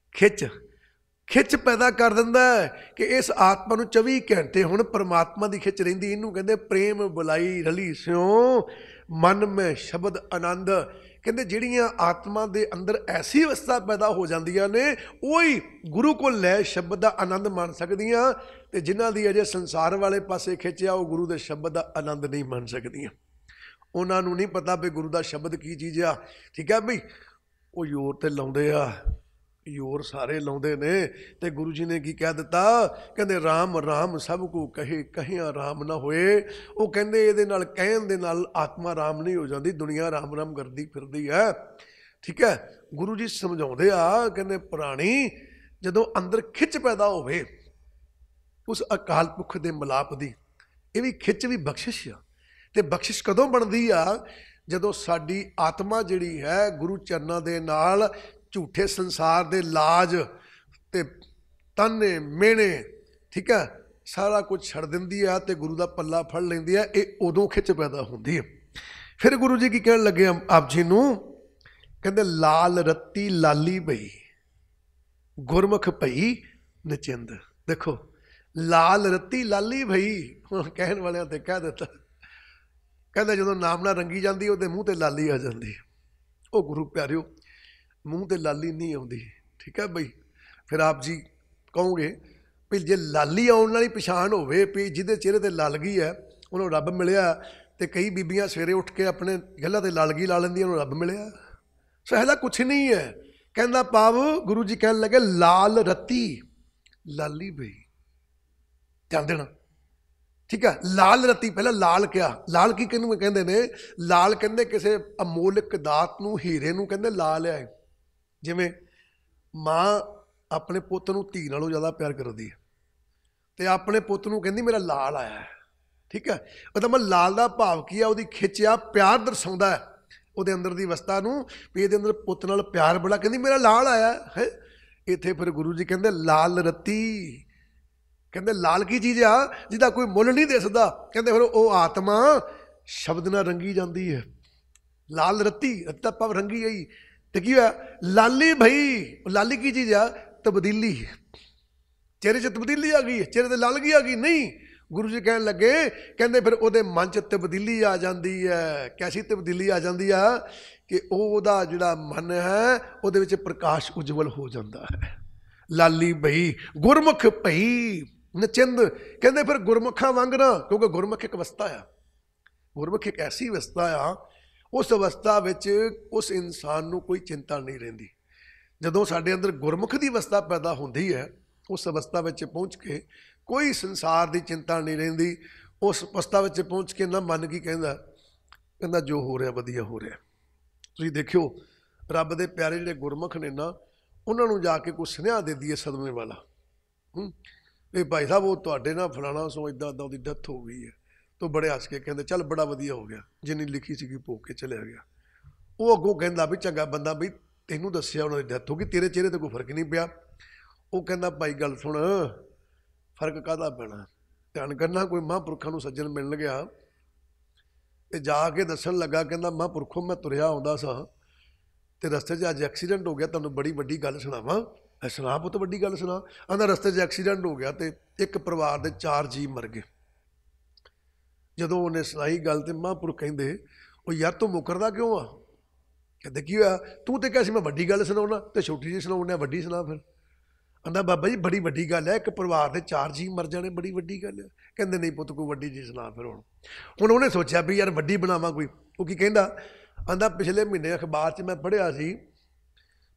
ਖਿੱਚ ਪੈਦਾ ਕਰ ਦਿੰਦਾ ਹੈ ਕਿ ਇਸ ਆਤਮਾ ਨੂੰ 24 ਘੰਟੇ ਹੁਣ ਪਰਮਾਤਮਾ ਦੀ ਖਿੱਚ ਰਹਿੰਦੀ। ਇਹਨੂੰ ਕਹਿੰਦੇ ਪ੍ਰੇਮ ਬੁਲਾਈ ਰਲੀ ਸਿਉ ਮਨ ਮੈਂ ਸ਼ਬਦ ਆਨੰਦ। ਕਹਿੰਦੇ ਜਿਹੜੀਆਂ ਆਤਮਾ ਦੇ ਅੰਦਰ ਐਸੀ ਅਵਸਥਾ ਪੈਦਾ ਹੋ ਜਾਂਦੀਆਂ ਨੇ, ਉਹੀ ਗੁਰੂ ਕੋਲ ਲੈ ਸ਼ਬਦ ਦਾ ਆਨੰਦ ਮਾਣ ਸਕਦੀਆਂ, ਤੇ ਜਿਨ੍ਹਾਂ ਦੀ ਅਜੇ ਸੰਸਾਰ ਵਾਲੇ ਪਾਸੇ ਖਿੱਚਿਆ, ਉਹ ਗੁਰੂ ਦੇ ਸ਼ਬਦ ਦਾ ਆਨੰਦ ਨਹੀਂ ਮਾਣ ਸਕਦੀਆਂ। ਉਹਨਾਂ ਨੂੰ ਨਹੀਂ ਪਤਾ ਵੀ ਗੁਰੂ ਦਾ ਸ਼ਬਦ ਕੀ ਚੀਜ਼ ਆ। ਠੀਕ ਹੈ ਬਈ, ਉਹ ਜ਼ੋਰ ਤੇ ਲਾਉਂਦੇ ਆ, ਜ਼ੋਰ ਸਾਰੇ ਲਾਉਂਦੇ ਨੇ, ਤੇ ਗੁਰੂ ਜੀ ਨੇ ਕੀ ਕਹਿ ਦਿੱਤਾ? ਕਹਿੰਦੇ ਰਾਮ ਰਾਮ ਸਭ ਕੋ ਕਹੇ, ਕਹਿਆ ਰਾਮ ਨਾ ਹੋਏ। ਉਹ ਕਹਿੰਦੇ ਇਹਦੇ ਨਾਲ ਕਹਿਣ ਦੇ ਨਾਲ ਆਤਮਾ ਰਾਮ ਨਹੀਂ ਹੋ ਜਾਂਦੀ, ਦੁਨੀਆ ਰਾਮ ਰਾਮ ਕਰਦੀ ਫਿਰਦੀ ਹੈ। ਠੀਕ ਹੈ। ਗੁਰੂ ਜੀ ਸਮਝਾਉਂਦੇ ਆ, ਕਹਿੰਦੇ ਪ੍ਰਾਣੀ ਜਦੋਂ ਅੰਦਰ ਖਿੱਚ ਪੈਦਾ ਹੋਵੇ ਉਸ ਅਕਾਲ ਪੁਰਖ ਦੇ ਮਿਲਾਪ ਦੀ, ਇਹ ਵੀ ਖਿੱਚ ਵੀ ਬਖਸ਼ਿਸ਼ ਆ। ਤੇ ਬਖਸ਼ਿਸ਼ ਕਦੋਂ ਬਣਦੀ ਆ? ਜਦੋਂ ਸਾਡੀ ਆਤਮਾ ਜਿਹੜੀ ਹੈ ਗੁਰੂ ਚਰਨਾਂ ਦੇ ਨਾਲ ਝੂਠੇ ਸੰਸਾਰ ਦੇ ਲਾਜ ਤੇ ਤਾਨੇ ਮਿਹਣੇ, ਠੀਕ ਹੈ, ਸਾਰਾ ਕੁਝ ਛੱਡ ਦਿੰਦੀ ਆ ਤੇ ਗੁਰੂ ਦਾ ਪੱਲਾ ਫੜ ਲੈਂਦੀ ਆ, ਇਹ ਉਦੋਂ ਖਿੱਚ ਪੈਦਾ ਹੁੰਦੀ ਹੈ। ਫਿਰ ਗੁਰੂ ਜੀ ਕੀ ਕਹਿਣ ਲੱਗੇ ਆਪ ਜੀ ਨੂੰ? ਕਹਿੰਦੇ ਲਾਲ ਰੱਤੀ ਲਾਲੀ ਭਈ ਗੁਰਮੁਖ ਭਈ ਨਚਿੰਦ। ਦੇਖੋ, ਲਾਲ ਰੱਤੀ ਲਾਲੀ ਭਈ, ਹੁਣ ਕਹਿਣ ਵਾਲਿਆਂ ਤੇ ਕਹਿ ਦਿੱਤਾ। ਕਹਿੰਦਾ ਜਦੋਂ ਨਾਮ ਨਾਲ ਰੰਗੀ ਜਾਂਦੀ ਉਹਦੇ ਮੂੰਹ ਤੇ ਲਾਲੀ ਆ ਜਾਂਦੀ। ਉਹ ਗੁਰੂ ਪਿਆਰਿਓ, ਮੂੰਹ ਤੇ ਲਾਲੀ ਨਹੀਂ ਆਉਂਦੀ, ਠੀਕ ਹੈ ਬਈ। ਫਿਰ ਆਪ ਜੀ ਕਹੋਗੇ ਵੀ ਜੇ ਲਾਲੀ ਆਉਣ ਵਾਲੀ ਪਛਾਣ ਹੋਵੇ ਵੀ ਜਿਹਦੇ ਚਿਹਰੇ ਤੇ ਲਾਲਗੀ ਹੈ ਉਹਨੂੰ ਰੱਬ ਮਿਲਿਆ, ਤੇ ਕਈ ਬੀਬੀਆਂ ਸਵੇਰੇ ਉੱਠ ਕੇ ਆਪਣੇ ਗੱਲਾਂ ਤੇ ਲਾਲਗੀ ਲਾ ਲੈਂਦੀਆਂ, ਉਹਨੂੰ ਰੱਬ ਮਿਲਿਆ। ਸੋ ਇਹਦਾ ਕੁਛ ਨਹੀਂ ਹੈ। ਕਹਿੰਦਾ ਭਾਵ ਗੁਰੂ ਜੀ ਕਹਿਣ ਲੱਗੇ ਲਾਲ ਰੱਤੀ ਲਾਲੀ ਭਈ, ਧਿਆਨ ਦੇਣਾ, ਠੀਕ ਹੈ। ਲਾਲ ਰੱਤੀ, ਪਹਿਲਾਂ ਲਾਲ ਕਿਹਾ। ਲਾਲ ਕੀ ਕਿਹਨੂੰ ਕਹਿੰਦੇ ਨੇ? ਲਾਲ ਕਹਿੰਦੇ ਕਿਸੇ ਅਮੋਲਕ ਦਾਤ ਨੂੰ, ਹੀਰੇ ਨੂੰ ਕਹਿੰਦੇ ਲਾਲ ਹੈ। ਜਿਵੇਂ ਮਾਂ ਆਪਣੇ ਪੁੱਤ ਨੂੰ ਧੀ ਨਾਲੋਂ ਜ਼ਿਆਦਾ ਪਿਆਰ ਕਰਦੀ ਹੈ ਤੇ ਆਪਣੇ ਪੁੱਤ ਨੂੰ ਕਹਿੰਦੀ ਮੇਰਾ ਲਾਲ ਆਇਆ, ਠੀਕ ਹੈ। ਉਹਦਾ ਮਤਲਬ ਲਾਲ ਦਾ ਭਾਵ ਕੀ ਆ? ਉਹਦੀ ਖਿੱਚ ਆ, ਪਿਆਰ ਦਰਸਾਉਂਦਾ ਹੈ ਉਹਦੇ ਅੰਦਰ ਦੀ ਅਵਸਥਾ ਨੂੰ, ਵੀ ਇਹਦੇ ਅੰਦਰ ਪੁੱਤ ਨਾਲ ਪਿਆਰ ਬੜਾ, ਕਹਿੰਦੀ ਮੇਰਾ ਲਾਲ ਆਇਆ ਹੈ। ਇੱਥੇ ਫਿਰ ਗੁਰੂ ਜੀ ਕਹਿੰਦੇ ਲਾਲ ਰੱਤੀ, ਕਹਿੰਦੇ ਲਾਲ ਕੀ ਚੀਜ਼ ਆ ਜਿਹਦਾ ਕੋਈ ਮੁੱਲ ਨਹੀਂ ਦਿਸਦਾ। ਕਹਿੰਦੇ ਫਿਰ ਉਹ ਆਤਮਾ ਸ਼ਬਦ ਨਾਲ ਰੰਗੀ ਜਾਂਦੀ ਹੈ। ਲਾਲ ਰੱਤੀ, ਰੱਤਾ ਭਾਵ ਰੰਗੀ ਗਈ। ਤੇ ਕੀ ਹੋਇਆ? ਲਾਲੀ ਭਈ, ਲਾਲੀ ਕੀ ਚੀਜ਼ ਆ? ਤਬਦੀਲੀ, ਚਿਹਰੇ 'ਚ ਤਬਦੀਲੀ ਆ ਗਈ, ਚਿਹਰੇ ਤੇ ਲਾਲਗੀ ਆ ਗਈ। ਨਹੀਂ, ਗੁਰੂ ਜੀ ਕਹਿਣ ਲੱਗੇ, ਕਹਿੰਦੇ ਫਿਰ ਉਹਦੇ ਮਨ 'ਚ ਤਬਦੀਲੀ ਆ ਜਾਂਦੀ ਹੈ। ਕੈਸੀ ਤਬਦੀਲੀ ਆ ਜਾਂਦੀ ਆ ਕਿ ਉਹਦਾ ਜਿਹੜਾ ਮਨ ਹੈ ਉਹਦੇ ਵਿੱਚ ਪ੍ਰਕਾਸ਼ ਉਜਵਲ ਹੋ ਜਾਂਦਾ ਹੈ। ਲਾਲੀ ਭਈ ਗੁਰਮੁਖ ਭਈ ਨਚਿੰਦ, ਕਹਿੰਦੇ ਫਿਰ ਗੁਰਮੁਖਾਂ ਵਾਂਗ ਨਾ, ਕਿਉਂਕਿ ਗੁਰਮੁਖ ਇੱਕ ਅਵਸਥਾ ਆ, ਗੁਰਮੁਖ ਇੱਕ ਐਸੀ ਅਵਸਥਾ ਆ, ਉਸ ਅਵਸਥਾ ਵਿੱਚ ਉਸ ਇਨਸਾਨ ਨੂੰ ਕੋਈ ਚਿੰਤਾ ਨਹੀਂ ਰਹਿੰਦੀ। ਜਦੋਂ ਸਾਡੇ ਅੰਦਰ ਗੁਰਮੁਖ ਦੀ ਅਵਸਥਾ ਪੈਦਾ ਹੁੰਦੀ ਹੈ, ਉਸ ਅਵਸਥਾ ਵਿੱਚ ਪਹੁੰਚ ਕੇ ਕੋਈ ਸੰਸਾਰ ਦੀ ਚਿੰਤਾ ਨਹੀਂ ਰਹਿੰਦੀ। ਉਸ ਅਵਸਥਾ ਵਿੱਚ ਪਹੁੰਚ ਕੇ ਨਾ ਮਨ ਕੀ ਕਹਿੰਦਾ? ਕਹਿੰਦਾ ਜੋ ਹੋ ਰਿਹਾ ਵਧੀਆ ਹੋ ਰਿਹਾ। ਤੁਸੀਂ ਦੇਖਿਓ ਰੱਬ ਦੇ ਪਿਆਰੇ ਜਿਹੜੇ ਗੁਰਮੁਖ ਨੇ ਨਾ, ਉਹਨਾਂ ਨੂੰ ਜਾ ਕੇ ਕੋਈ ਸੁਨੇਹਾ ਦੇ ਦਈਏ ਸਦਮੇ ਵਾਲਾ, ਵੀ ਭਾਈ ਸਾਹਿਬ ਉਹ ਤੁਹਾਡੇ ਨਾਲ ਫਲਾਣਾ ਸੋ ਇੱਦਾਂ ਇੱਦਾਂ ਉਹਦੀ ਡੈਥ ਹੋ ਗਈ ਹੈ, ਤਾਂ ਬੜੇ ਹੱਸ ਕੇ ਕਹਿੰਦੇ ਚੱਲ ਬੜਾ ਵਧੀਆ ਹੋ ਗਿਆ, ਜਿੰਨੀ ਲਿਖੀ ਸੀਗੀ ਭੋਗ ਕੇ ਚਲਿਆ ਗਿਆ। ਉਹ ਅੱਗੋਂ ਕਹਿੰਦਾ ਵੀ ਚੰਗਾ ਬੰਦਾ, ਵੀ ਤੈਨੂੰ ਦੱਸਿਆ ਉਹਨਾਂ ਦੀ ਡੈਥ ਹੋ ਗਈ, ਤੇਰੇ ਚਿਹਰੇ 'ਤੇ ਕੋਈ ਫਰਕ ਨਹੀਂ ਪਿਆ। ਉਹ ਕਹਿੰਦਾ ਭਾਈ ਗੱਲ ਸੁਣ, ਫਰਕ ਕਾਹਦਾ ਪੈਣਾ? ਧਿਆਨ ਕਰਨਾ, ਕੋਈ ਮਹਾਂਪੁਰਖਾਂ ਨੂੰ ਸੱਜਣ ਮਿਲਣ ਗਿਆ ਤੇ ਜਾ ਕੇ ਦੱਸਣ ਲੱਗਾ, ਕਹਿੰਦਾ ਮਹਾਂਪੁਰਖੋਂ ਮੈਂ ਤੁਰਿਆ ਆਉਂਦਾ ਸਾਂ ਤੇ ਰਸਤੇ 'ਚ ਅੱਜ ਐਕਸੀਡੈਂਟ ਹੋ ਗਿਆ, ਤੁਹਾਨੂੰ ਬੜੀ ਵੱਡੀ ਗੱਲ ਸੁਣਾਵਾਂ। ਸੁਣਾ ਪੁੱਤ, ਵੱਡੀ ਗੱਲ ਸੁਣਾ। ਆਂਦਾ ਰਸਤੇ 'ਚ ਐਕਸੀਡੈਂਟ ਹੋ ਗਿਆ ਤੇ ਇੱਕ ਪਰਿਵਾਰ ਦੇ 4 ਜੀਅ ਮਰ ਗਏ। ਜਦੋਂ ਉਹਨੇ ਸੁਣਾਈ ਗੱਲ ਤੇ ਮਹਾਂਪੁਰਖ ਕਹਿੰਦੇ, ਉਹ ਯਾਰ ਤੂੰ ਮੁਕਰਦਾ ਕਿਉਂ ਆ? ਕਹਿੰਦੇ ਕੀ ਹੋਇਆ? ਤੂੰ ਤੇ ਕਿਹਾ ਸੀ ਮੈਂ ਵੱਡੀ ਗੱਲ ਸੁਣਾਉਣਾ ਤੇ ਛੋਟੀ ਜਿਹੀ ਸੁਣਾਉਣਾ, ਵੱਡੀ ਸੁਣਾ ਫਿਰ। ਆਂਦਾ ਬਾਬਾ ਜੀ ਬੜੀ ਵੱਡੀ ਗੱਲ ਹੈ, ਇੱਕ ਪਰਿਵਾਰ ਦੇ 4 ਜੀਅ ਮਰ ਜਾਣੇ, ਬੜੀ ਵੱਡੀ ਗੱਲ ਹੈ। ਕਹਿੰਦੇ ਨਹੀਂ ਪੁੱਤ ਕੋਈ ਵੱਡੀ ਜੀ ਸੁਣਾ ਫਿਰ। ਹੁਣ ਉਹਨੇ ਸੋਚਿਆ ਵੀ ਯਾਰ ਵੱਡੀ ਬਣਾਵਾਂ ਕੋਈ। ਉਹ ਕੀ ਕਹਿੰਦਾ? ਆਂਦਾ ਪਿਛਲੇ ਮਹੀਨੇ ਅਖਬਾਰ 'ਚ ਮੈਂ ਪੜ੍ਹਿਆ ਸੀ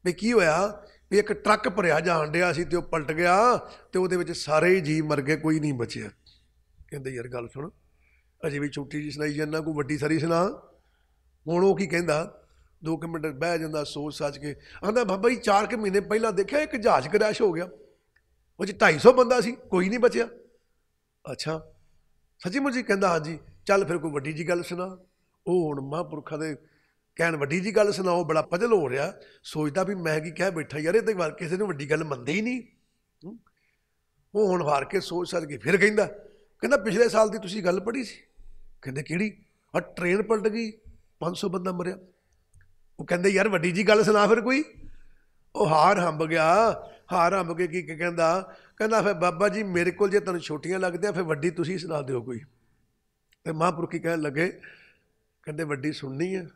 ਵੀ ਕੀ ਹੋਇਆ, ਵੀ ਇੱਕ ਟਰੱਕ ਭਰਿਆ ਜਾਣ ਡਿਆ ਸੀ ਤੇ ਉਹ ਪਲਟ ਗਿਆ ਤੇ ਉਹਦੇ ਵਿੱਚ ਸਾਰੇ ਜੀਅ ਮਰ ਗਏ, ਕੋਈ ਨਹੀਂ ਬਚਿਆ। ਕਹਿੰਦੇ ਯਾਰ ਗੱਲ ਸੁਣ, ਅਜੇ ਵੀ ਛੋਟੀ ਜਿਹੀ ਸੁਣਾਈ ਜਾਂਦਾ, ਕੋਈ ਵੱਡੀ ਸਾਰੀ ਸੁਣਾ। ਹੁਣ ਉਹ ਕੀ ਕਹਿੰਦਾ, 2 ਮਿੰਟ ਬਹਿ ਜਾਂਦਾ ਸੋਚ ਸਾਚ ਕੇ। ਆਂਦਾ ਬਾਬਾ ਜੀ 4 ਮਹੀਨੇ ਪਹਿਲਾਂ ਦੇਖਿਆ ਇੱਕ ਜਹਾਜ਼ ਕਰੈਸ਼ ਹੋ ਗਿਆ, ਉਹ 'ਚ 250 ਬੰਦਾ ਸੀ, ਕੋਈ ਨਹੀਂ ਬਚਿਆ। ਅੱਛਾ ਸੱਚੀ ਮੁੱਚੀ? ਕਹਿੰਦਾ ਹਾਂਜੀ। ਚੱਲ ਫਿਰ ਕੋਈ ਵੱਡੀ ਜੀ ਗੱਲ ਸੁਣਾ। ਉਹ ਹੁਣ ਮਹਾਂਪੁਰਖਾਂ ਦੇ ਕਹਿਣ ਵੱਡੀ ਜੀ ਗੱਲ ਸੁਣਾਓ, ਬੜਾ ਪਜਲ ਹੋ ਰਿਹਾ, ਸੋਚਦਾ ਵੀ ਮੈਂ ਕੀ ਕਹਿ ਬੈਠਾ ਯਾਰ, ਇਹ ਤਾਂ ਕਿਸੇ ਨੂੰ ਵੱਡੀ ਗੱਲ ਮੰਨਦੇ ਹੀ ਨਹੀਂ। ਉਹ ਹੁਣ ਹਾਰ ਕੇ ਸੋਚ ਸੱਚ ਕੇ ਫਿਰ ਕਹਿੰਦਾ ਪਿਛਲੇ ਸਾਲ ਦੀ ਤੁਸੀਂ ਗੱਲ ਪੜ੍ਹੀ ਸੀ? ਕਹਿੰਦੇ ਕਿਹੜੀ? ਆ ਟ੍ਰੇਨ ਪਲਟ ਗਈ, 500 ਬੰਦਾ ਮਰਿਆ। ਉਹ ਕਹਿੰਦੇ ਯਾਰ ਵੱਡੀ ਜੀ ਗੱਲ ਸੁਣਾ ਫਿਰ ਕੋਈ। ਉਹ ਹਾਰ ਹੰਬ ਗਿਆ। ਹਾਰ ਹੰਬ ਕੇ ਕੀ ਕਹਿੰਦਾ ਫਿਰ ਬਾਬਾ ਜੀ ਮੇਰੇ ਕੋਲ ਜੇ ਤੁਹਾਨੂੰ ਛੋਟੀਆਂ ਲੱਗਦੀਆਂ ਫਿਰ ਵੱਡੀ ਤੁਸੀਂ ਸੁਣਾ ਦਿਓ ਕੋਈ। ਤੇ ਮਹਾਂਪੁਰਖੀ ਕਹਿਣ ਲੱਗੇ, ਕਹਿੰਦੇ ਵੱਡੀ ਸੁਣਨੀ ਹੈ?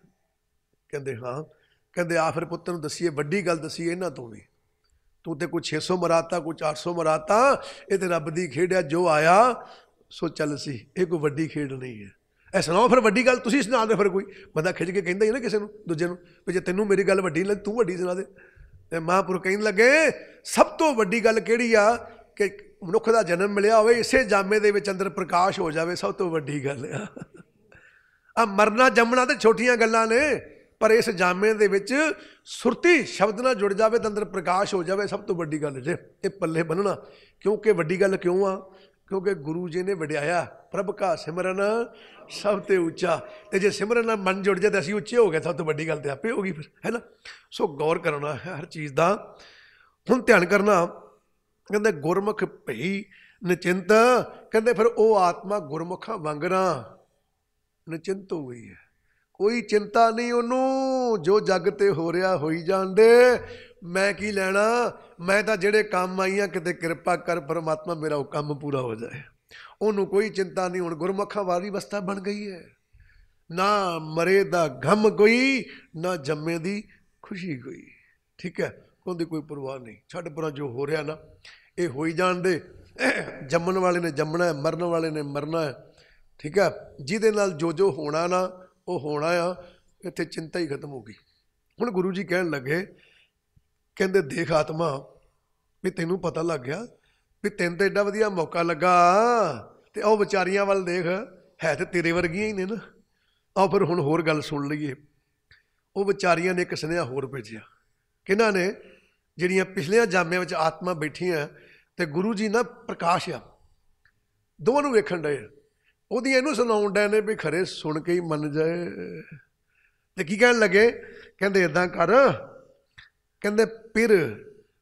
ਕਹਿੰਦੇ ਹਾਂ। ਕਹਿੰਦੇ ਆ ਫਿਰ ਪੁੱਤ ਨੂੰ ਦੱਸੀਏ, ਵੱਡੀ ਗੱਲ ਦੱਸੀਏ ਇਹਨਾਂ ਤੋਂ ਵੀ। ਤੂੰ ਤੇ ਕੋਈ 600 ਮਰਾਤਾ, ਕੋਈ 400 ਮਰਾਤਾ, ਇਹ ਤੇ ਰੱਬ ਦੀ ਖੇਡ ਹੈ, ਜੋ ਆਇਆ ਸੋ ਚੱਲ ਸੀ, ਇਹ ਕੋਈ ਵੱਡੀ ਖੇਡ ਨਹੀਂ ਹੈ। ਇਹ ਸੁਣਾਓ ਫਿਰ ਵੱਡੀ ਗੱਲ, ਤੁਸੀਂ ਸੁਣਾ ਦਿਓ ਫਿਰ ਕੋਈ। ਬੰਦਾ ਖਿੱਚ ਕੇ ਕਹਿੰਦਾ ਹੀ ਨਾ ਕਿਸੇ ਨੂੰ, ਦੂਜੇ ਨੂੰ, ਵੀ ਜੇ ਤੈਨੂੰ ਮੇਰੀ ਗੱਲ ਵੱਡੀ ਲੱਗ ਤੂੰ ਵੱਡੀ ਸੁਣਾ ਦੇ। ਤੇ ਮਹਾਂਪੁਰਖ ਕਹਿਣ ਲੱਗੇ ਸਭ ਤੋਂ ਵੱਡੀ ਗੱਲ ਕਿਹੜੀ ਆ ਕਿ ਮਨੁੱਖ ਦਾ ਜਨਮ ਮਿਲਿਆ ਹੋਵੇ, ਇਸੇ ਜਾਮੇ ਦੇ ਵਿੱਚ ਅੰਦਰ ਪ੍ਰਕਾਸ਼ ਹੋ ਜਾਵੇ, ਸਭ ਤੋਂ ਵੱਡੀ ਗੱਲ ਆ। ਮਰਨਾ ਜੰਮਣਾ ਤੇ ਛੋਟੀਆਂ ਗੱਲਾਂ ਨੇ, ਪਰ ਇਸ ਜਾਮੇ ਦੇ ਵਿੱਚ ਸੁਰਤੀ ਸ਼ਬਦ ਨਾਲ ਜੁੜ ਜਾਵੇ ਤਾਂ ਅੰਦਰ ਪ੍ਰਕਾਸ਼ ਹੋ ਜਾਵੇ, ਸਭ ਤੋਂ ਵੱਡੀ ਗੱਲ ਜੇ। ਇਹ ਪੱਲੇ ਬੰਨਣਾ, ਕਿਉਂਕਿ ਵੱਡੀ ਗੱਲ ਕਿਉਂ ਆ? क्योंकि गुरु जी ने वड्याया प्रभ का सिमरन सब ते उच्चा। तो जे सिमरन नाल मन जुड़ जाए तो असीं उच्चे हो गए, सब तो वड्डी गल तो आपे होगी फिर, है ना। सो गौर करना है हर चीज़ का। हुण ध्यान करना, कहते गुरमुख भई निचिंत, कहते फिर वो आत्मा गुरमुखा वांगरा निचिंत हो गई है। कोई चिंता नहीं उन्होंने, जो जग ते हो रहा होई जाण दे, मैं की लैना, मैं तो जेड़े काम आई हाँ किते कृपा कर परमात्मा मेरा वो काम पूरा हो जाए। उन्होंने कोई चिंता नहीं। हुण गुरमुखा वाली अवस्था बन गई है, ना मरे दा गम कोई, ना जम्मे दी खुशी कोई। ठीक है, उनकी कोई परवाह नहीं। छड्ड परां जो हो रहा ना ये हो ही जाण दे। जम्मण वाले ने जम्मना है, मरण वाले ने मरना है। ठीक है, जिहदे नाल जो होना ना वो होना आ, इत्थे चिंता ही खत्म हो गई। हुण गुरु जी कहण लगे, कहंदे देख आत्मा भी तैनूं पता लग गया भी तैनूं तो एडा वधिया मौका लगा, ते आओ विचारियां वाल देख, है तो तेरे वर्गियां ही ने ना। आओ फिर हुण होर गल सुन लईए। वो विचारियां ने एक सुनेहा होर भेजिया, किन्हां ने, जिहड़ियां पिछलियां जामियां विच आत्मा बैठियां ते गुरु जी ना प्रकाश आ, दोवां नूं वेखण डए, ਉਹਦੀਆਂ ਇਹਨੂੰ ਸੁਣਾਉਣ ਡਏ ਨੇ ਵੀ ਖਰੇ ਸੁਣ ਕੇ ਹੀ ਮੰਨ ਜਾਏ। ਤੇ ਕੀ ਕਹਿਣ ਲੱਗੇ, ਕਹਿੰਦੇ ਇਦਾਂ ਕਰ, ਕਹਿੰਦੇ ਪਿਰ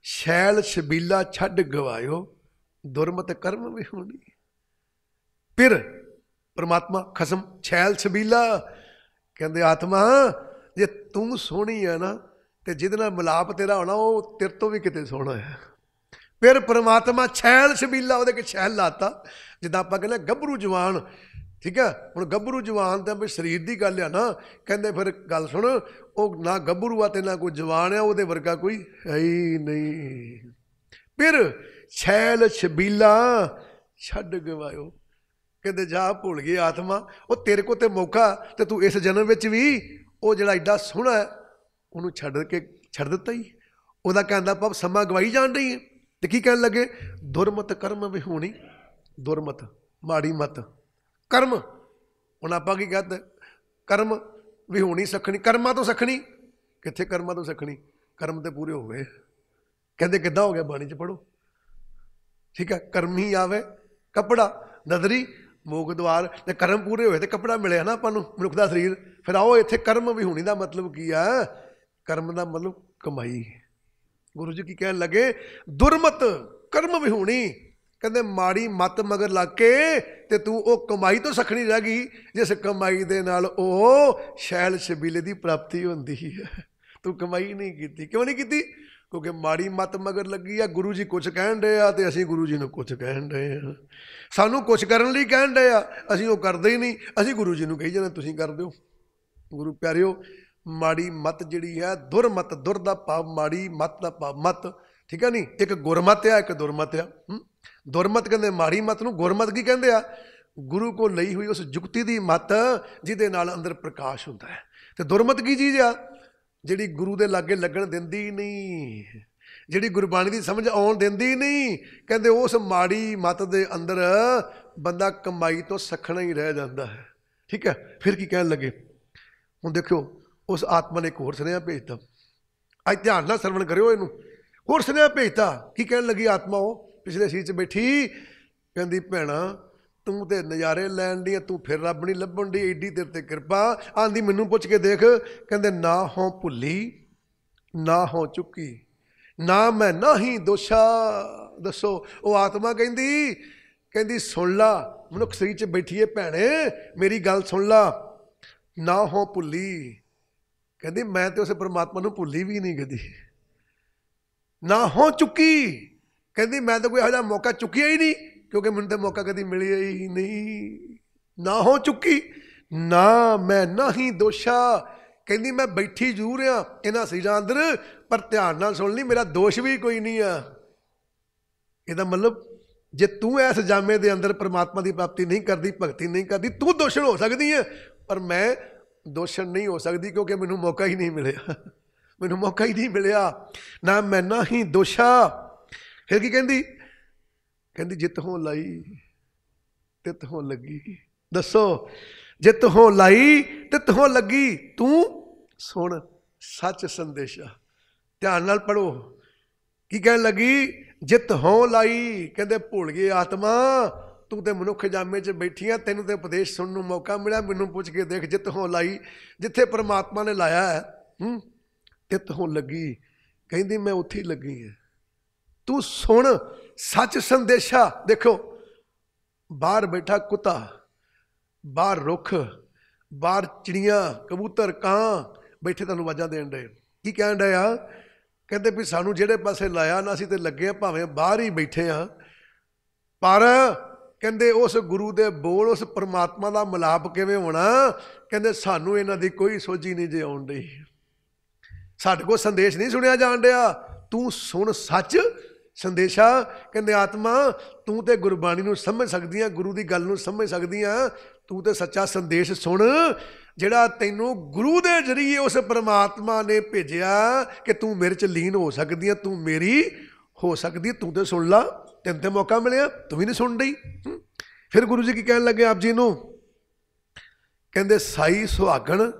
ਸ਼ੈਲ ਛਬੀਲਾ ਛੱਡ ਗਵਾਇਓ, ਦੁਰਮਤ ਕਰਮ ਵੀ ਹੋਣੀ। ਪਿਰ परमात्मा खसम, छैल छबीला, कहते आत्मा जे तू सोहनी है ना तो जिहदे नाल मिलाप तेरा होना वो तेरे तो भी किते सोहना है। फिर परमात्मा छैल छबीला वो छैल लाता, जिदा आप कहने गभरू जवान। ठीक है, हुण गभरू जवान तो भी शरीर की गल है ना, कहते फिर गल सुन, वो ना गभरू आ तो ना कोई जवान है, वो वर्गा कोई है ही नहीं। फिर छैल छबीला छड्ड गवायो, कहते जा भुल गई आत्मा, वो तेरे को तो मौका, तो तू इस जन्म में भी वो जो एडा सोहना है उन्होंने छड्ड दिता ही। वह कहता भाव समा गवाई जान रही है। तो की कह लगे, दुरमत कर्म भी होनी, दुरमत माड़ी मत कर्म। हुण आपां की कहते, कर्म भी होनी सखनी, कर्मां तो सखनी कित्थे, कर्मां तो सखनी, कर्म तो पूरे हो गए। कहते किद्दां हो गया, बाणी च पढ़ो। ठीक है, कर्म ही आवे कपड़ा नदरी मूक द्वार, ते कर्म पूरे होए तो कपड़ा मिले ना आपां नूं मनुख दा शरीर। फिर आओ इत्थे कर्म भी होनी दा मतलब की है, कर्म दा मतलब कमाई। गुरु जी की कहन लगे, दुरमत कर्म भी होनी, कहते माड़ी मत मगर लग के ते तू वो कमाई तो सखनी रह गई, जिस कमाई दे नाल ओ शैल छबीले दी प्राप्ति होंदी है। तू कमाई नहीं की, क्यों नहीं की? क्योंकि माड़ी मत मगर लगी है। गुरु जी कुछ कहन डे आ ते असीं गुरु जी नूं कुछ कहन डे आ, सानू कुछ करन लई कहन डे आ, असीं वो करदे ही नहीं, असीं गुरु जी नूं कही जाने तुसीं कर दिओ। गुरु प्यारिओ, माड़ी मत जिहड़ी है, दुरमत, दुर दा भाव माड़ी, मत दा भाव मत। ठीक है नहीं, एक गुरमत आ, एक दुरमत आ। दुरमत कहते माड़ी मत नूं, गुरमत की कहते आ, गुरु को लई हुई उस जुगती दी मत जिहदे नाल अंदर प्रकाश हुंदा है। ते दुरमत की चीज़ आ, जिहड़ी गुरु दे लागे लगन दिंदी नहीं, जिहड़ी गुरबाणी दी समझ आउण दिंदी नहीं। कहते उस माड़ी मत दे अंदर बंदा कमाई तो सखना ही रह जाता है। ठीक है, फिर की कहन लगे, हुण देखो उस आत्मा ने एक होर सुनेहा भेजता। अज ध्यान नाल सरवण करिओ, इनू होर सुनेहा भेजता। की कहन लगी आत्मा, वो पिछले सीट च बैठी, कहंदी भैणा तू तो नज़ारे लैन दी, तू फिर रब नहीं लभण दी, एडी तेरे ते कृपा। आंदी मैनू पुछ के देख, कहंदे ना हों भुली ना हों चुकी, ना मैं ना ही दोषा। दसो, वो आत्मा कहंदी, कहंदी सुन ला, मनुख शरीर च बैठी है भैणे, मेरी गल सुन ला। ना हों भुली, कहंदी मैं तो उस परमात्मा नूं भुली भी नहीं कदी। ना हों चुकी, कहंदी मैं तो कोई इहो जिहा मौका चुकिया ही नहीं, क्योंकि मैंने तो मौका कभी मिलिया ही नहीं। ना हो चुकी, ना मैं ना ही दोषा, कहंदी मैं बैठी जरूर हाँ इन्हां सीरां अंदर, पर ध्यान नाल सुन ली, मेरा दोष भी कोई नहीं है। इहदा मतलब जे तू इस जामे दे अंदर परमात्मा की प्राप्ति नहीं करती, भगती नहीं करती, तू दोषण हो सकती है, पर मैं दोषण नहीं हो सकती, क्योंकि मैनू मौका ही नहीं मिलिया। मैनू मौका ही नहीं मिलिया। ना मैं ना ही दोषा। फिर की कहंदी, कहंदी जित हों लाई तित हों लगी। दसो, जित हों लाई तित हों लगी। तू सुन सच संदेशा, ध्यान नाल पढ़ो। की कहन लगी, जित हों लाई, कहंदे भुल गए आत्मा, तू तो मनुख जामे च बैठी आ, तेन तो उपदेश सुनने मौका मिला, मैनू पुछ के देख जित हों लाई, जिथे परमात्मा ने लाया है तित हों लगी, कहती मैं उत्थे ही लगी है। तू सुन सच संदेशा। देखो बाहर बैठा कुत्ता, बाहर रुख, बाहर चिड़ियां कबूतर कां बैठे तुहानूं आवाज़ां देण डे। की कहण डे आ? कहते भी सानू जेड़े पासे लाया ना, असीं ते लगे भावें बाहर ही बैठे हाँ, पर कहते उस गुरु दे बोल, उस परमात्मा का मिलाप किवें होना, कहते सानू इन्हां दी कोई सोझी नहीं जे आउण डई, साडे कोल संदेश नहीं सुनिया जाण डिया। तू सुन सच संदेशा। कहते आत्मा तू तो गुरबाणी नूं समझ सकदी है, गुरु की गल नूं समझ सकदी है, तू तो सच्चा संदेश सुन जिहड़ा तैनूं गुरु दे जरिए उस परमात्मा ने भेजिया कि तू मेरे च लीन हो सकदी है, तू मेरी हो सकदी है, तू तो सुन ला, तेन ते मौका मिलिया, तू भी नहीं सुन रही। फिर गुरु जी की कहन लगे आप जी नूं, कहंदे साई सुहागण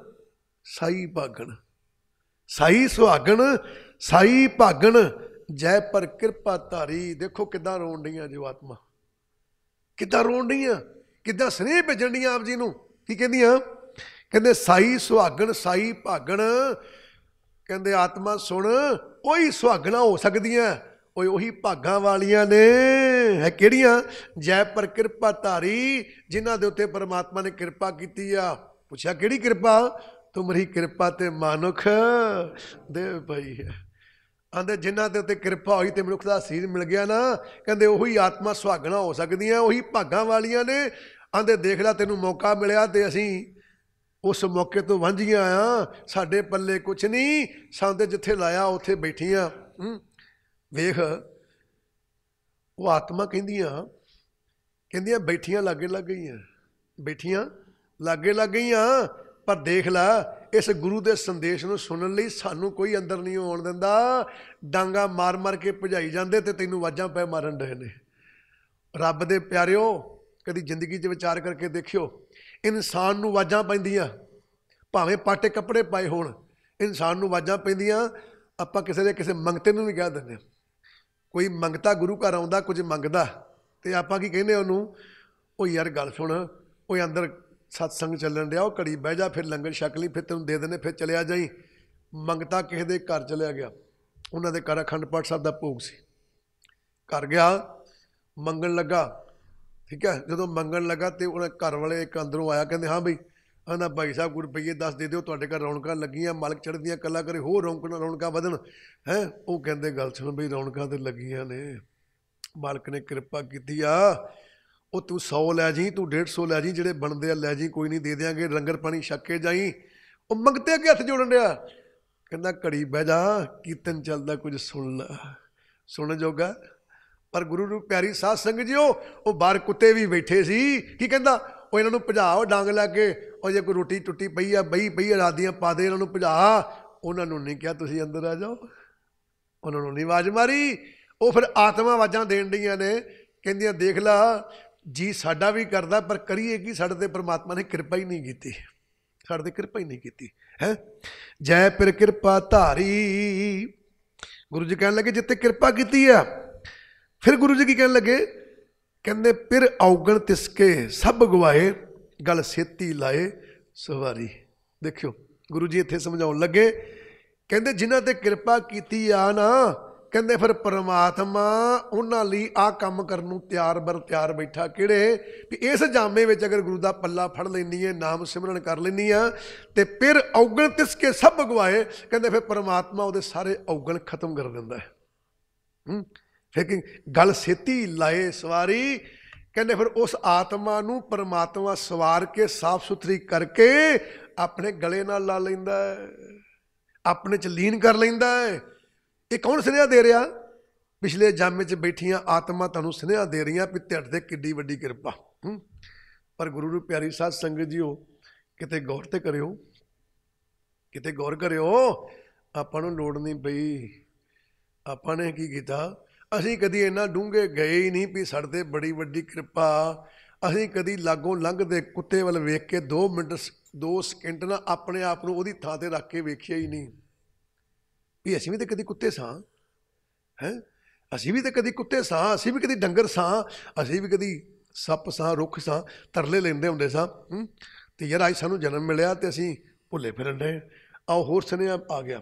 साई भागण, साई सुहागण साई भागण जय पर किरपा धारी। देखो किदां रोण डईआं जो आत्मा, किदां रोण डईआं, किदां स्नेह भेजण डईआं आप जी नूं। की कहंदियां? कहंदे साई सुहागण साई भागण। कहंदे आत्मा सुन, ओही सुहागणा हो सकदियां, ओही भागां वालियां ने है किहड़ियां? जय पर किरपा धारी, जिन्हां दे उत्ते परमात्मा ने किरपा कीती आ। पुछया किहड़ी किरपा? तुमरी किरपा ते मानुख दे पई है। आंदे जिन्हां दे उत्ते किरपा होई ते मनुख दा सीर मिल गया ना, कहंदे ओही आत्मा सुहागणा हो सकदियां, ओही भागां वालियां ने। आंदे देख ला तैनूं मौका मिलिया ते असीं उस मौके तो वांझियां आ, साडे पल्ले कुछ नहीं, साडे जिथे लाया उत्थे बैठियां। वेख वो आत्मा कहंदियां बैठियां लागे लग गईयां, बैठियां लागे लग गईयां, पर देख ला इस गुरु के संदेश नूं सुनन लई सानू कोई अंदर नहीं आउण दिंदा। डांगा मार मार के भजाई जांदे ते तैनूं आवाज़ां पै मारन डए ने। रब दे प्यारिओ कदी जिंदगी 'च विचार करके देखियो, इंसान नूं आवाज़ां पैंदियां, भावें पाटे कपड़े पाए होण, इंसान नूं आवाज़ां पैंदियां। आपां किसी दे किसी मंगते नूं भी कह दिंदे, कोई मंगता गुरु घर आउंदा कुछ मंगदा ते आपां की कहंदे ओनूं, ओ यार गल सुण, ओ अंदर सत्संग चलन डिया, ओ घड़ी बह जा, फिर लंगर छक लई, फिर तैनूं दे देने, फिर चलिया जाई। मंगता किसी दे घर चलिया गया, उन्हां दे घर अखंड पाठ साहब दा भोग सी, घर गया मंगण लगा, ठीक है। जदों मंगण लगा तो उन्हें घर वाले एक अंदरों आया, कहते हाँ बई, आंदा भाई साहब कोई रुपये 10 दे दिओ, तुहाडे घर रौनकां लगियां, मालक चढ़दियां कला करे, होर रौनकां वधण है। वो कहंदे गल सुण बई रौनकां ते लगियां ने, मालक ने किरपा कीती आ, ਉਹ तू 100 लै जी, तू 150 लै जी, ਜਿਹੜੇ ਬਣਦੇ ਆ ਲੈ ਜੀ, ਕੋਈ ਨਹੀਂ ਦੇ ਦਿਆਂਗੇ, ਲੰਗਰ ਪਾਣੀ ਛਕ ਕੇ ਜਾਈ। ਉਹ ਮੰਗਤੇ ਅੱਗੇ ਹੱਥ ਜੋੜਨ ਡਿਆ, ਕਹਿੰਦਾ ਘੜੀ ਬਹਿ ਜਾ, ਕੀਰਤਨ ਚੱਲਦਾ ਕੁਝ ਸੁਣ ਲਾ, ਸੁਣ ਜੋਗਾ। ਪਰ ਗੁਰੂ ਨੂੰ ਪਿਆਰੀ ਸਾਧ ਸੰਗਤ ਜੀ, ਉਹ ਬਾਹਰ ਕੁੱਤੇ ਵੀ ਬੈਠੇ ਸੀ। ਕੀ ਕਹਿੰਦਾ? ਉਹ ਇਹਨਾਂ ਨੂੰ ਭਜਾਓ ਡਾਂਗ ਲੈ ਕੇ, ਉਹ ਜੇ ਕੋਈ ਰੋਟੀ ਟੁੱਟੀ ਪਈ ਆ ਬਈ ਪਈ ਆ ਰਾਤ ਦੀਆਂ ਪਾ ਦੇ, ਇਹਨਾਂ ਨੂੰ ਭਜਾ। ਉਹਨਾਂ ਨੂੰ ਨਹੀਂ ਕਿਹਾ ਤੁਸੀਂ ਅੰਦਰ ਆ ਜਾਓ, ਉਹਨਾਂ ਨੂੰ ਨਹੀਂ ਆਵਾਜ਼ ਮਾਰੀ। ਉਹ ਫਿਰ ਆਤਮਾ ਆਵਾਜ਼ਾਂ ਦੇਣ ਡਈਆਂ ਨੇ, ਕਹਿੰਦੀਆਂ ਦੇਖ ਲਾ जी साडा भी करदा, पर करिए कि साडे ते परमात्मा ने किरपा ही नहीं कीती, साडे ते किरपा ही नहीं कीती है। जय पिर किरपा धारी, गुरु जी कहन लगे जिते किरपा कीती है। फिर गुरु जी की कहन लगे, कहंदे पिर औगण तिसके सब गवाए, गल सेती लाए सवारी। देखियो गुरु जी इत्थे समझाउण लगे, कहंदे जिन्हां ते किरपा कीती आ ना, कहंदे फिर परमात्मा उन्हां लई आ काम करन नूं ਤਿਆਰ ਬਰ ਤਿਆਰ बैठा। किहड़े? भी इस जामे विच अगर गुरु दा पल्ला फड़ लैनी है, नाम सिमरन कर लैनी आ, ते फिर औगण तिसके सब गवाए, कहंदे फिर परमात्मा उहदे सारे औगण खत्म कर दिंदा है। फिर गल सेती लाए सवारी, कहंदे फिर उस आत्मा नूं परमात्मा सवार के साफ सुथरी करके अपने गले नाल ला लैंदा है, अपने च लीन कर लैंदा है। ये कौन सुनेहा दे रहा? पिछले जामे च बैठियां आत्मा तुहानूं सुनेहा दे रही भी तुहाडे ते किड्डी वड्डी किरपा। पर गुरु नूं प्यारी साध संगत जी, किते गौर ते करियो, किते गौर करियो। आपां नूं लोड़ नहीं पई, आपां ने की कीता, असीं कदी इन्ना डूंघे गए ही नहीं भी साडे ते बड़ी वड्डी किरपा। असीं कदी लागों लंघदे कुत्ते वल वेख के 2 मिनट 2 सकिंट ना अपने आप नूं उहदी थां ते रख के वेखिया ही नहीं भी असीं भी तो कदी कुत्ते सां हैं, असीं भी तो कदी कुत्ते सां, असीं भी कदी डंगर सां, असीं भी कदी सप सां रुख सां तरले लेंदे हुंदे सां ते यार अज सानूं जन्म मिलिया ते असीं भुल्ले फिरन डे। आओ होर सुनेहा आ गया,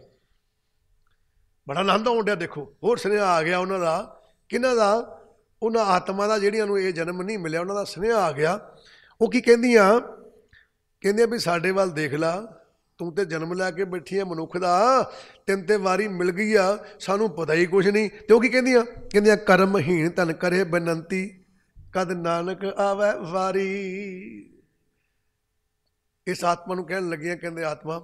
बड़ा आनंद आउण डिया। देखो होर सुनेहा आ गया उन्हां दा, किन्हां दा? उन्हां आत्मा दा जिहड़ियां नूं ये जन्म नहीं मिलिया, उन्हां दा सुनेहा आ गया। वो की कहंदियां? कहंदियां भी साडे वल देख ला, तू तो जन्म लैके बैठी है मनुख दा, तेन ते वारी मिल गई आ, सानू पता ही कुछ नहीं। तो की कहंदियां? कहंदियां कर्महीन तन करे बेनंती, कद नानक आवे वारी। इस आत्मा नूं कहण लगियां, कहंदे आत्मा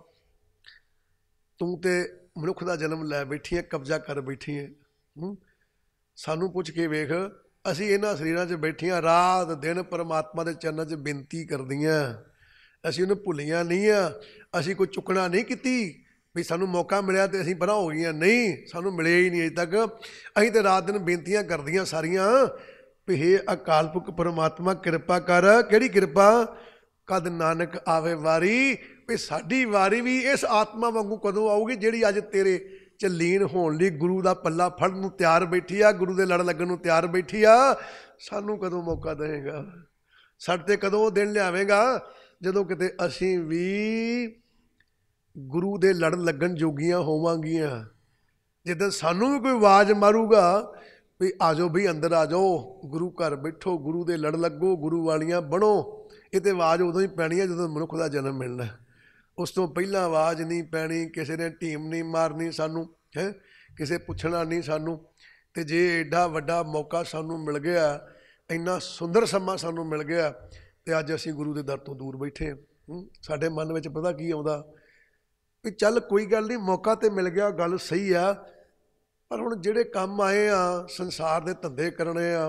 तू ते मनुख दा जन्म लै बैठी है, कब्जा कर बैठी है, सानू पुछ के वेख, असी इन्हां शरीरां च बैठियां रात दिन परमात्मा दे चरनां च बेनती करदियां, असी उन्हें भुलियां नहीं आ, असी कोई चुकना नहीं की भी सानू मौका मिलिया तो असी परा हो गई, नहीं सानू मिले ही नहीं अज तक। असीं तो रात दिन बेनतियां करदियां सारियां भी हे अकाल पुरख परमात्मा कृपा कर। किहड़ी कृपा? कद नानक आवे वारी, भी साडी वारी भी इस आत्मा वांगू कदों आऊगी जिहड़ी अज तेरे च लीन होण लई गुरु दा पल्ला फड़न नूं तैयार बैठी आ, गुरु दे लड़ लगन नूं तैयार बैठी आ। सानू कदों मौका देगा? साडे ते कदों दिन लियावेगा जदों किते असीं भी गुरु दे लड़ लगन जोगियां होवांगियां। जिद्दन सानू भी कोई आवाज़ मारूगा भी आ जाओ भी अंदर आ जाओ, गुरु घर बैठो, गुरु दे लड़ लगो, गुरु वालियां बनो, ये तो आवाज़ उदों ही पैनी है जदों मनुख दा जन्म मिलना। उस तो पहला आवाज़ नहीं पैनी, किसी ने टीम नहीं मारनी सानू, है किसे पुछना नहीं सानू। ते जे एडा वड्डा मौका सानू मिल गया, इन्ना सुंदर समा सानू मिल गया, ते अज असीं गुरु दे दर तो दूर बैठे। साडे मन विच पता की आउंदा भी चल कोई गल नहीं, मौका तो मिल गया, गल सही आ, पर हुण जिहड़े काम आए आ संसार दे धंधे करने आ,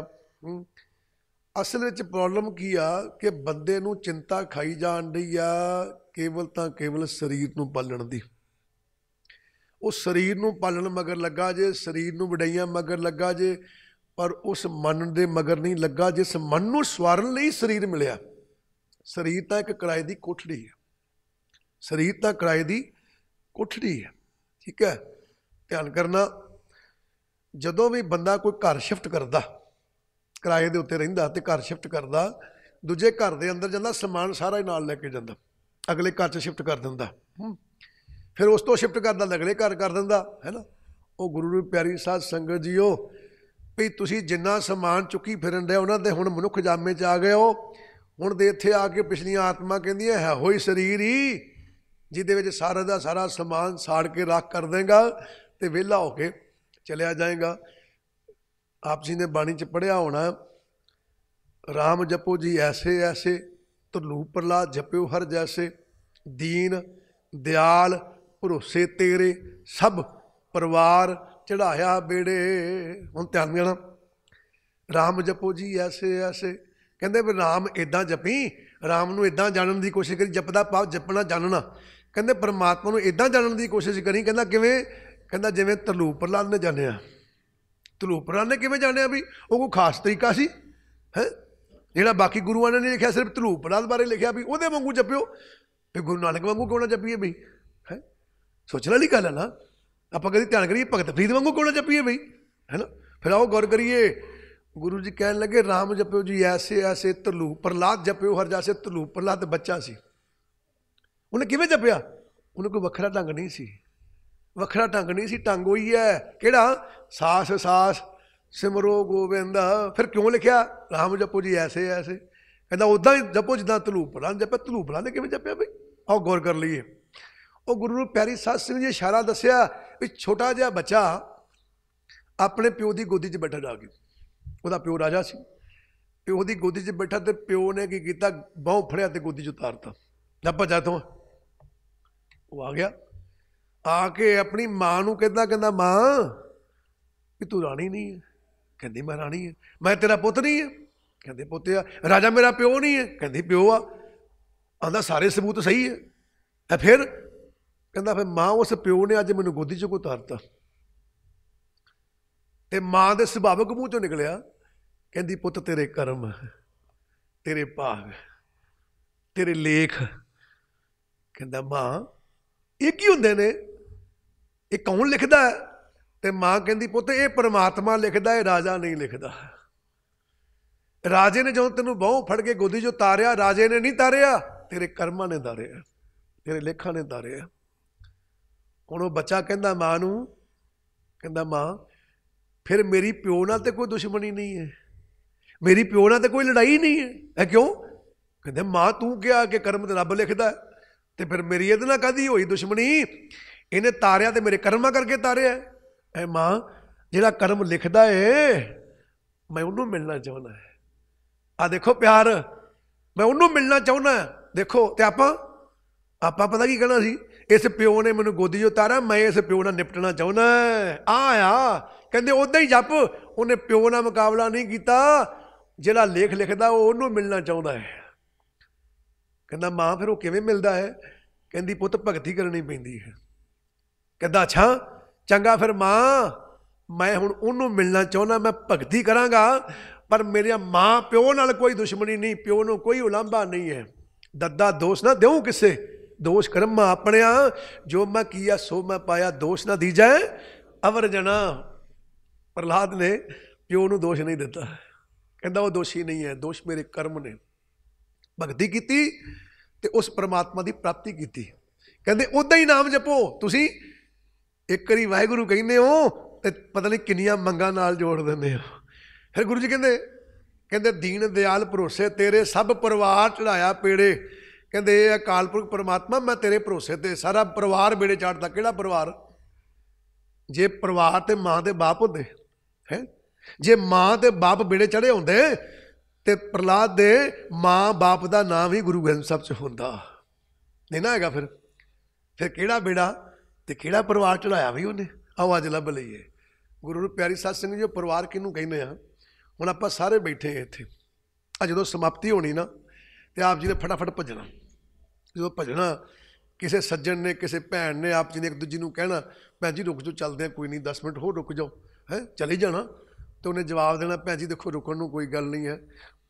असल विच प्रॉब्लम की आ कि बंदे नूं चिंता खाई जाण दी आ केवल तां केवल शरीर नूं पालण दी। उस शरीर नूं पालण मगर लगा जे, शरीर नूं वडाइयां मगर लगा जे, पर उस मन दे मगर नहीं लगा जिस मन नूं सवारन लई शरीर मिलिया। शरीर तां एक किराए दी कोठड़ी है, शरीर तां किराए दी कोठड़ी है, ठीक है। ध्यान करना, जदों भी बंदा कोई घर शिफ्ट करदा, किराए दे उत्ते रहिंदा ते घर शिफ्ट करदा, दूजे घर दे अंदर जांदा, समान सारा ही नाल लैके जांदा, अगले घर च शिफ्ट कर दिंदा, फिर उस तो शिफ्ट करदा अगले घर कर दिंदा, है ना। वो गुरु प्यारी साध संगत जीओ भी तुसीं जिन्ना समान चुकी फिरन डे उन्हां दे हुण मनुख जामे च आ गए हो, हुण दे इत्थे आके पिछलियां आत्मा कहंदियां है होई शरीर ही जिहदे विच सारा दा सारा समान साड़ के राख कर देगा ते विहला होके चलिया जाएगा। आप जी ने बाणी च पढ़िया होना, राम जपो जी ऐसे ऐसे, तरलूप प्रहलाद जप्यो हर जैसे, दीन दयाल भरोसे तेरे, सब परिवार चढ़ाया बेड़े। हुण ध्यान देना, राम जपो जी ऐसे ऐसे, कहते भी राम इदां जपी, राम नूं इदां जानन की कोशिश करी, जपदा भाव जपना जानना, कहते परमात्मा नूं इदां जानन की कोशिश करी, कहता किवें? कहता जिवें तरलूप प्रहलाद ने जानिया। तरलूप प्रहलाद ने किवें जानिया भी वो कोई खास तरीका सी है जिहड़ा बाकी गुरुआं ने नहीं लिखिया, सिर्फ तरलूप प्रहलाद बारे लिखिया भी उहदे वांगू जपियो, भी गुरु नानक वांगू क्यों ना जपीए बई, है सोचने वाली गल है ना। आपां कदी ध्यान करिए भगत फरीद वांगू क्यों ना जपीए बई, है ना। फिर आओ गौर करिए, गुरु जी कहन लगे राम जप्यो जी ऐसे ऐसे, तरलूप प्रहलाद जप्यो हर जैसे। तरलूप प्रहलाद बच्चा सी, उन्हें किवें जपिया? उन्हें कोई वखरा ढंग नहीं सी, वखरा ढंग नहीं सी, ढंग वही है किहड़ा? सास सास सिमरो गोविंद। फिर क्यों लिखिया राम जपो जी ऐसे ऐसे? कहता उदा ही जपो जिदा तरलूप प्रहलाद जपया। तरलूप प्रहलाद ने किवें जपया बई? आओ गौर कर लीए। वो गुरु प्यारी साध संगत जी इशारा दसिया भी छोटा जिहा बच्चा अपने प्यो की गोदी च बैठा जाके, ਉਹਦਾ ਪਿਓ ਰਾਜਾ ਸੀ, ਪਿਓ ਦੀ ਗੋਦੀ 'ਚ ਬੈਠਾ ਤੇ ਪਿਓ ਨੇ ਕੀ ਕੀਤਾ, ਬਾਹੋਂ ਫੜਿਆ ਤੇ ਗੋਦੀ 'ਚ ਉਤਾਰਤਾ, ਜਾ ਭੱਜਾ ਤੋਂ। ਉਹ ਆ ਗਿਆ, ਆ ਕੇ ਆਪਣੀ ਮਾਂ ਨੂੰ ਕਹਿੰਦਾ ਮਾਂ ਵੀ ਤੂੰ ਰਾਣੀ ਨਹੀਂ ਹੈ? ਕਹਿੰਦੀ ਮੈਂ ਰਾਣੀ ਹੈ। ਮੈਂ ਤੇਰਾ ਪੁੱਤ ਨਹੀਂ ਹੈ? ਕਹਿੰਦੇ ਪੁੱਤ ਆ। ਰਾਜਾ ਮੇਰਾ ਪਿਓ ਨਹੀਂ ਹੈ? ਕਹਿੰਦੀ ਪਿਓ ਆ। ਆਂਦਾ ਸਾਰੇ ਸਬੂਤ ਸਹੀ ਹੈ। ਫਿਰ ਕਹਿੰਦਾ ਫਿਰ ਮਾਂ ਉਸ ਪਿਓ ਨੇ ਅੱਜ ਮੈਨੂੰ ਗੋਦੀ 'ਚ ਕੋ ਉਤਾਰਤਾ। ਤੇ ਮਾਂ ਦੇ ਸੁਭਾਵਕ ਮੂੰਹ ਚੋਂ ਨਿਕਲਿਆ, ਕਹਿੰਦੀ ਪੁੱਤ ਤੇਰੇ ਕਰਮ, ਤੇਰੇ ਭਾਗ, ਤੇਰੇ ਲੇਖ। ਕਹਿੰਦਾ ਮਾਂ ਇਹ ਕੀ ਹੁੰਦੇ ਨੇ, ਇਹ ਕੌਣ ਲਿਖਦਾ ਹੈ? ਤੇ ਮਾਂ ਕਹਿੰਦੀ ਪੁੱਤ ਇਹ ਪਰਮਾਤਮਾ ਲਿਖਦਾ, ਇਹ ਰਾਜਾ ਨਹੀਂ ਲਿਖਦਾ। राजे ने जो तेन बाहों फड़ के गोदी जो तारिया, राजे ने नहीं तारिया, तेरे कर्मां ने तारिया, तेरे लेखा ने तारिया। हुण वो बच्चा कहंदा मां नूं, कहंदा मां फिर मेरी प्यो नाल ते कोई दुश्मनी नहीं है, मेरी प्यो नाल ते कोई लड़ाई नहीं है क्यों? कहंदे मां तू क्या कि कर्म ते रब लिखदा है, ते फिर मेरी इहदे नाल काहदी होई दुश्मनी? इहने तारिया ते मेरे कर्मां करके तारिया है। मां जिहड़ा कर्म लिखदा है मैं उन्होंने मिलना चाहना है। आ देखो प्यार, मैं उन्होंने मिलना चाहना है। देखो ते आपां पता की कहना सी, इस प्यो ने मैनू गोदी जो तारा, मैं इस प्यो नाल निपटना चाहना है। आया कहंदे उदां ही जप, उन्हें प्यो नाल मुकाबला नहीं किया, जिहड़ा लेख लिखदा वो उन्होंने मिलना चाहता है। कहंदा मां फिर वो किवें मिलदा है? कहंदी पुत्त भगती करनी पैंदी है। कहंदा अच्छा चंगा फिर मां मैं हुण उन्होंने मिलना चाहना, मैं भगती करांगा, पर मेरे मां प्यो नाल कोई दुश्मनी नहीं, प्यो नूं कोई उलांभा नहीं है। दद्दा दोष ना देऊं किसे, दोष कर्म अपने, जो मैं किया सो मैं पाया, दोष ना दी जाए अवर जना। प्रहलाद ने प्यो नूं दोष नहीं दिता, कहंदा वो दोषी नहीं है, दोष मेरे कर्म ने। भगती की ते उस परमात्मा की प्राप्ति की। कहंदे उदां ही नाम जपो, तुसी एक बारी वाहिगुरू कहने हो ते पता नहीं किन्नियां मंगां नाल जोड़ दिंदे हो। फिर गुरु जी कहंदे दीन दयाल भरोसे तेरे सब परिवार चढ़ाया पेड़े। कहंदे ये अकाल पुरख परमात्मा मैं तेरे भरोसे ते सारा परिवार बेड़े चाड़दा। किहड़ा परिवार? जे परिवार ते मां दे बाप होंदे है, जे मां ते बाप बेड़े चढ़े होंदे ते प्रहलाद दे मां बाप का नाम ही गुरु ग्रंथ साहब च होंदा नहीं ना हैगा। फिर किहड़ा बेड़ा ते किहड़ा परिवार चढ़ाया भी उन्हें। आओ अज लभ लईए गुरु प्यारी साध संगत जी। परिवार किहनूं कहने आ? हुण आपां सारे बैठे इत्थे, आ जदों समाप्ति होनी ना ते आप जी ने फटाफट भजना। जो भजना किसी सज्जन ने किसी भैन ने आप जी ने एक दूजी नूं कहना भैन जी रुक जाओ चलते हैं, कोई नहीं 10 मिनट हो रुक जाओ है, चले जाना। तो उन्हें जवाब देना भैन जी देखो रुकण नूं कोई गल नहीं है,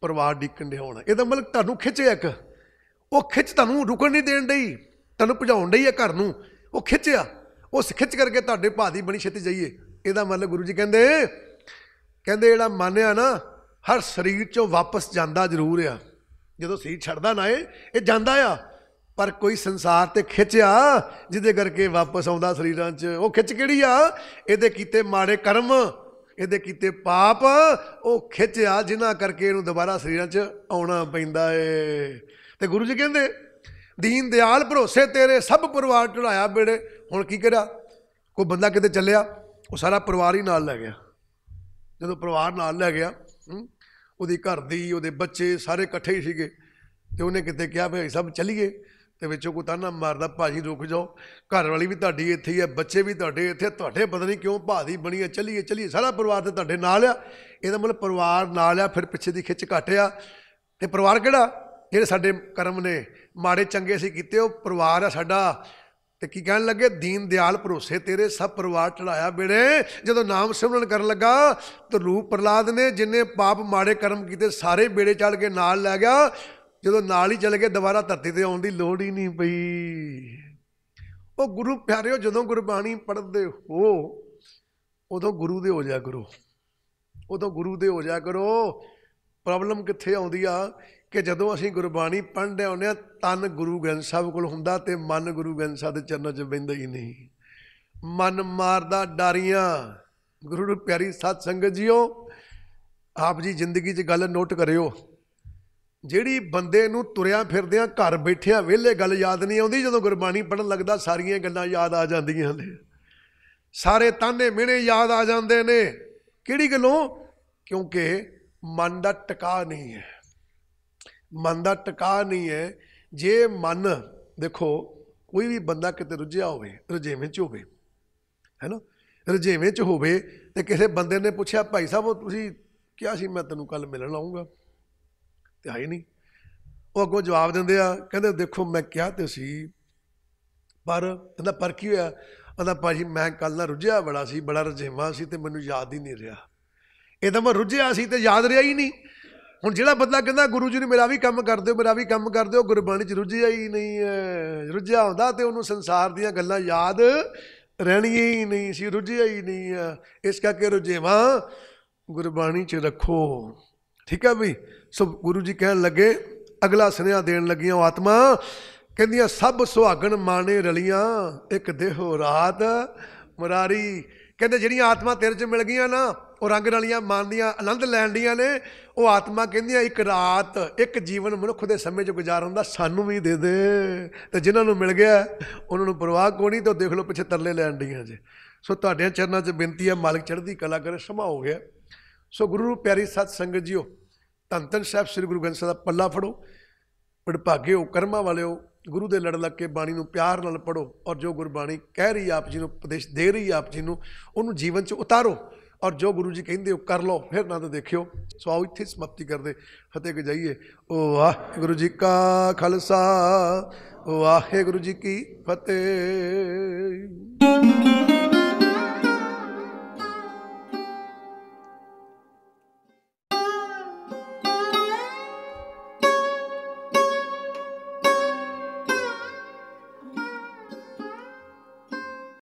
परिवार डिक्कण दिया होना। ਇਹਦਾ मतलब ਤੁਹਾਨੂੰ खिच एक वो खिच ਤੁਹਾਨੂੰ रुकण नहीं देण डई, ਤੁਹਾਨੂੰ ਭਜਾਉਣ ਡਈ है घर नूं, वो खिच आ उस खिच करके ਤੁਹਾਡੇ ਭਾ ਦੀ बड़ी छेती जाइए। ਇਹਦਾ मतलब गुरु जी कहते ਜਿਹੜਾ ਮਨ ਆ ना हर शरीर चों वापस जाता जरूर आ, जो शरीर छड्डदा ना ये जाता आ, पर कोई संसार ते खिच आ जिहदे करके वापस आउंदा शरीरां च। वो खिच किहड़ी आ? ਇਹਦੇ ਕੀਤੇ माड़े कर्म, ਇਹਦੇ ਕੀਤੇ पाप, वो खिच आ जिन्हां करके इहनूं दोबारा शरीरां च आउणा पैंदा है। ते गुरु जी कहंदे दीन दयाल भरोसे तेरे सब परिवार चढ़ाया बेड़े। हुण की करा? कोई बंदा किते चलिया, वो सारा परिवार ही नाल लै गया। जदों परिवार नाल लै गया, ਉਹਦੀ घर दी ਉਹਦੇ बच्चे सारे इकट्ठे ही सीगे, ते उहने किते कहा भाई सब चलीए, ते विचों कोई ताना मारदा भाजी रुक जाओ, घर वाली भी तुहाडी इत्थे ही है, बच्चे भी तुहाडे इत्थे, तुहाडे पता नहीं क्यों भा दी बनी है, चलीए चलीए सारा परिवार ते तुहाडे नाल आ। ਇਹਦਾ मतलब परिवार नाल आ, फिर पिछे दी खिच घट आ। ते परिवार किहड़ा? ਜਿਹੜੇ ਸਾਡੇ कर्म ने माड़े चंगे असीं कीते, ਉਹ परिवार आ साडा। ते की कहन लगे दीन दयाल भरोसे तेरे सब परिवार चढ़ाया बेड़े। जदों नाम सिमरन कर लगा तो रूप प्रहलाद ने जिन्हें पाप माड़े कर्म किए सारे बेड़े चढ़ के नाल लै गया। जदों नाल ही चल गए दोबारा धरती ते आउण दी लोड़ ही नहीं पई। वो गुरु प्यारे हो, जदों गुरबाणी पढ़दे हो उदों गुरु दे हो जाया करो, उदों गुरु दे हो जाया करो। प्रॉब्लम कित्थे आउंदी आ कि जदों असीं गुरबाणी पढ़दे आउंदे आ तन गुरु ग्रंथ साहब कोल हुंदा ते मन गुरु ग्रंथ साहब दे चरनां 'च बहिंदा ही नहीं। मन मारदा डारियां। गुरु प्यारी साध संगत जीओ, आप जी जिंदगी 'च गल नोट करियो, जिहड़ी बंदे नूं तुरिया फिरदियां घर बैठिया वेले गल याद नहीं आउंदी, जदों गुरबाणी पढ़न लगदा सारियां गल्लां याद आ जांदियां ने, सारे ताने मिहणे याद आ जांदे ने। किहड़ी गल्लों? क्योंकि मन दा टिका नहीं है, मन का टिका नहीं है। जे मन देखो कोई भी बंदा किते रुझिया होवे, रजेवें च होवे है ना, रजेवें च होवे ते किसी बंदे ने पूछा भाई साहब वो तुसीं क्या सी मैं तेनों कल मिलन आऊँगा ते है नहीं, वो अगों जवाब दिंदे आ कहंदे देखो मैं क्या ते सी पर कहंदा पर की होया? कहंदा भाजी मैं कल ना रुझिया बड़ा सी, बड़ा रजेवां सी ते मैनूं याद ही नहीं रहा। इहदा मैं रुझिया सी ते याद रहा ही नहीं। हुण जिहड़ा बंदा कहंदा गुरु जी ने मेरा भी काम कर दिओ, मेरा भी काम कर दिओ, गुरबाणी च रुझिया ही नहीं है। रुझिया हुंदा ते उहनूं संसार दीयां गल्लां याद रहणियां ही नहीं सी, रुझिया ही नहीं है। इस करके रुझेवां गुरबाणी च रखो, ठीक है बई। सो गुरु जी कहन लगे, अगला सुनेहा देन लगियां ओ आत्मा, कहंदियां सब सुहागण माने रलियां एक देहो रात मुरारी। कहते जिहड़ियां आत्मा तेरे च मिल गईयां ना, वो रंग रलियां मानदियां आनंद लैण दियां ने, वो आत्मा कहंदियां एक रात एक जीवन मनुख दे समय च गुजार हुंदा, सानू भी दे दे। ते जिन्हां नूं मिल गया उन्हां नूं परवाह कोई नहीं, तो देख लो पिछे तरले लैण दियां जे। सो तुहाडियां चरनां च बेनती है, मालिक चढ़दी कला करे, समा हो गया। सो गुरु प्यारी सत संगत जीओ, धन धन साहिब श्री गुरु ग्रंथ साहिब दा पल्ला फड़ो, वडभागे हो, कर्मां वाले हो, गुरु दे लड़ लग के बाणी नूं प्यार नाल पढ़ो, और जो गुरबाणी कह रही आप जी नूं, उपदेश दे रही आप जी नूं, उहनूं जीवन च उतारो, और जो गुरु जी कहिंदे हो कर लो, फिर ना तो देखियो। सो आओ इत्थे समाप्ति करदे, फतेह के जाइए। वाहिगुरू जी का खालसा, वाहिगुरू जी की फतेह।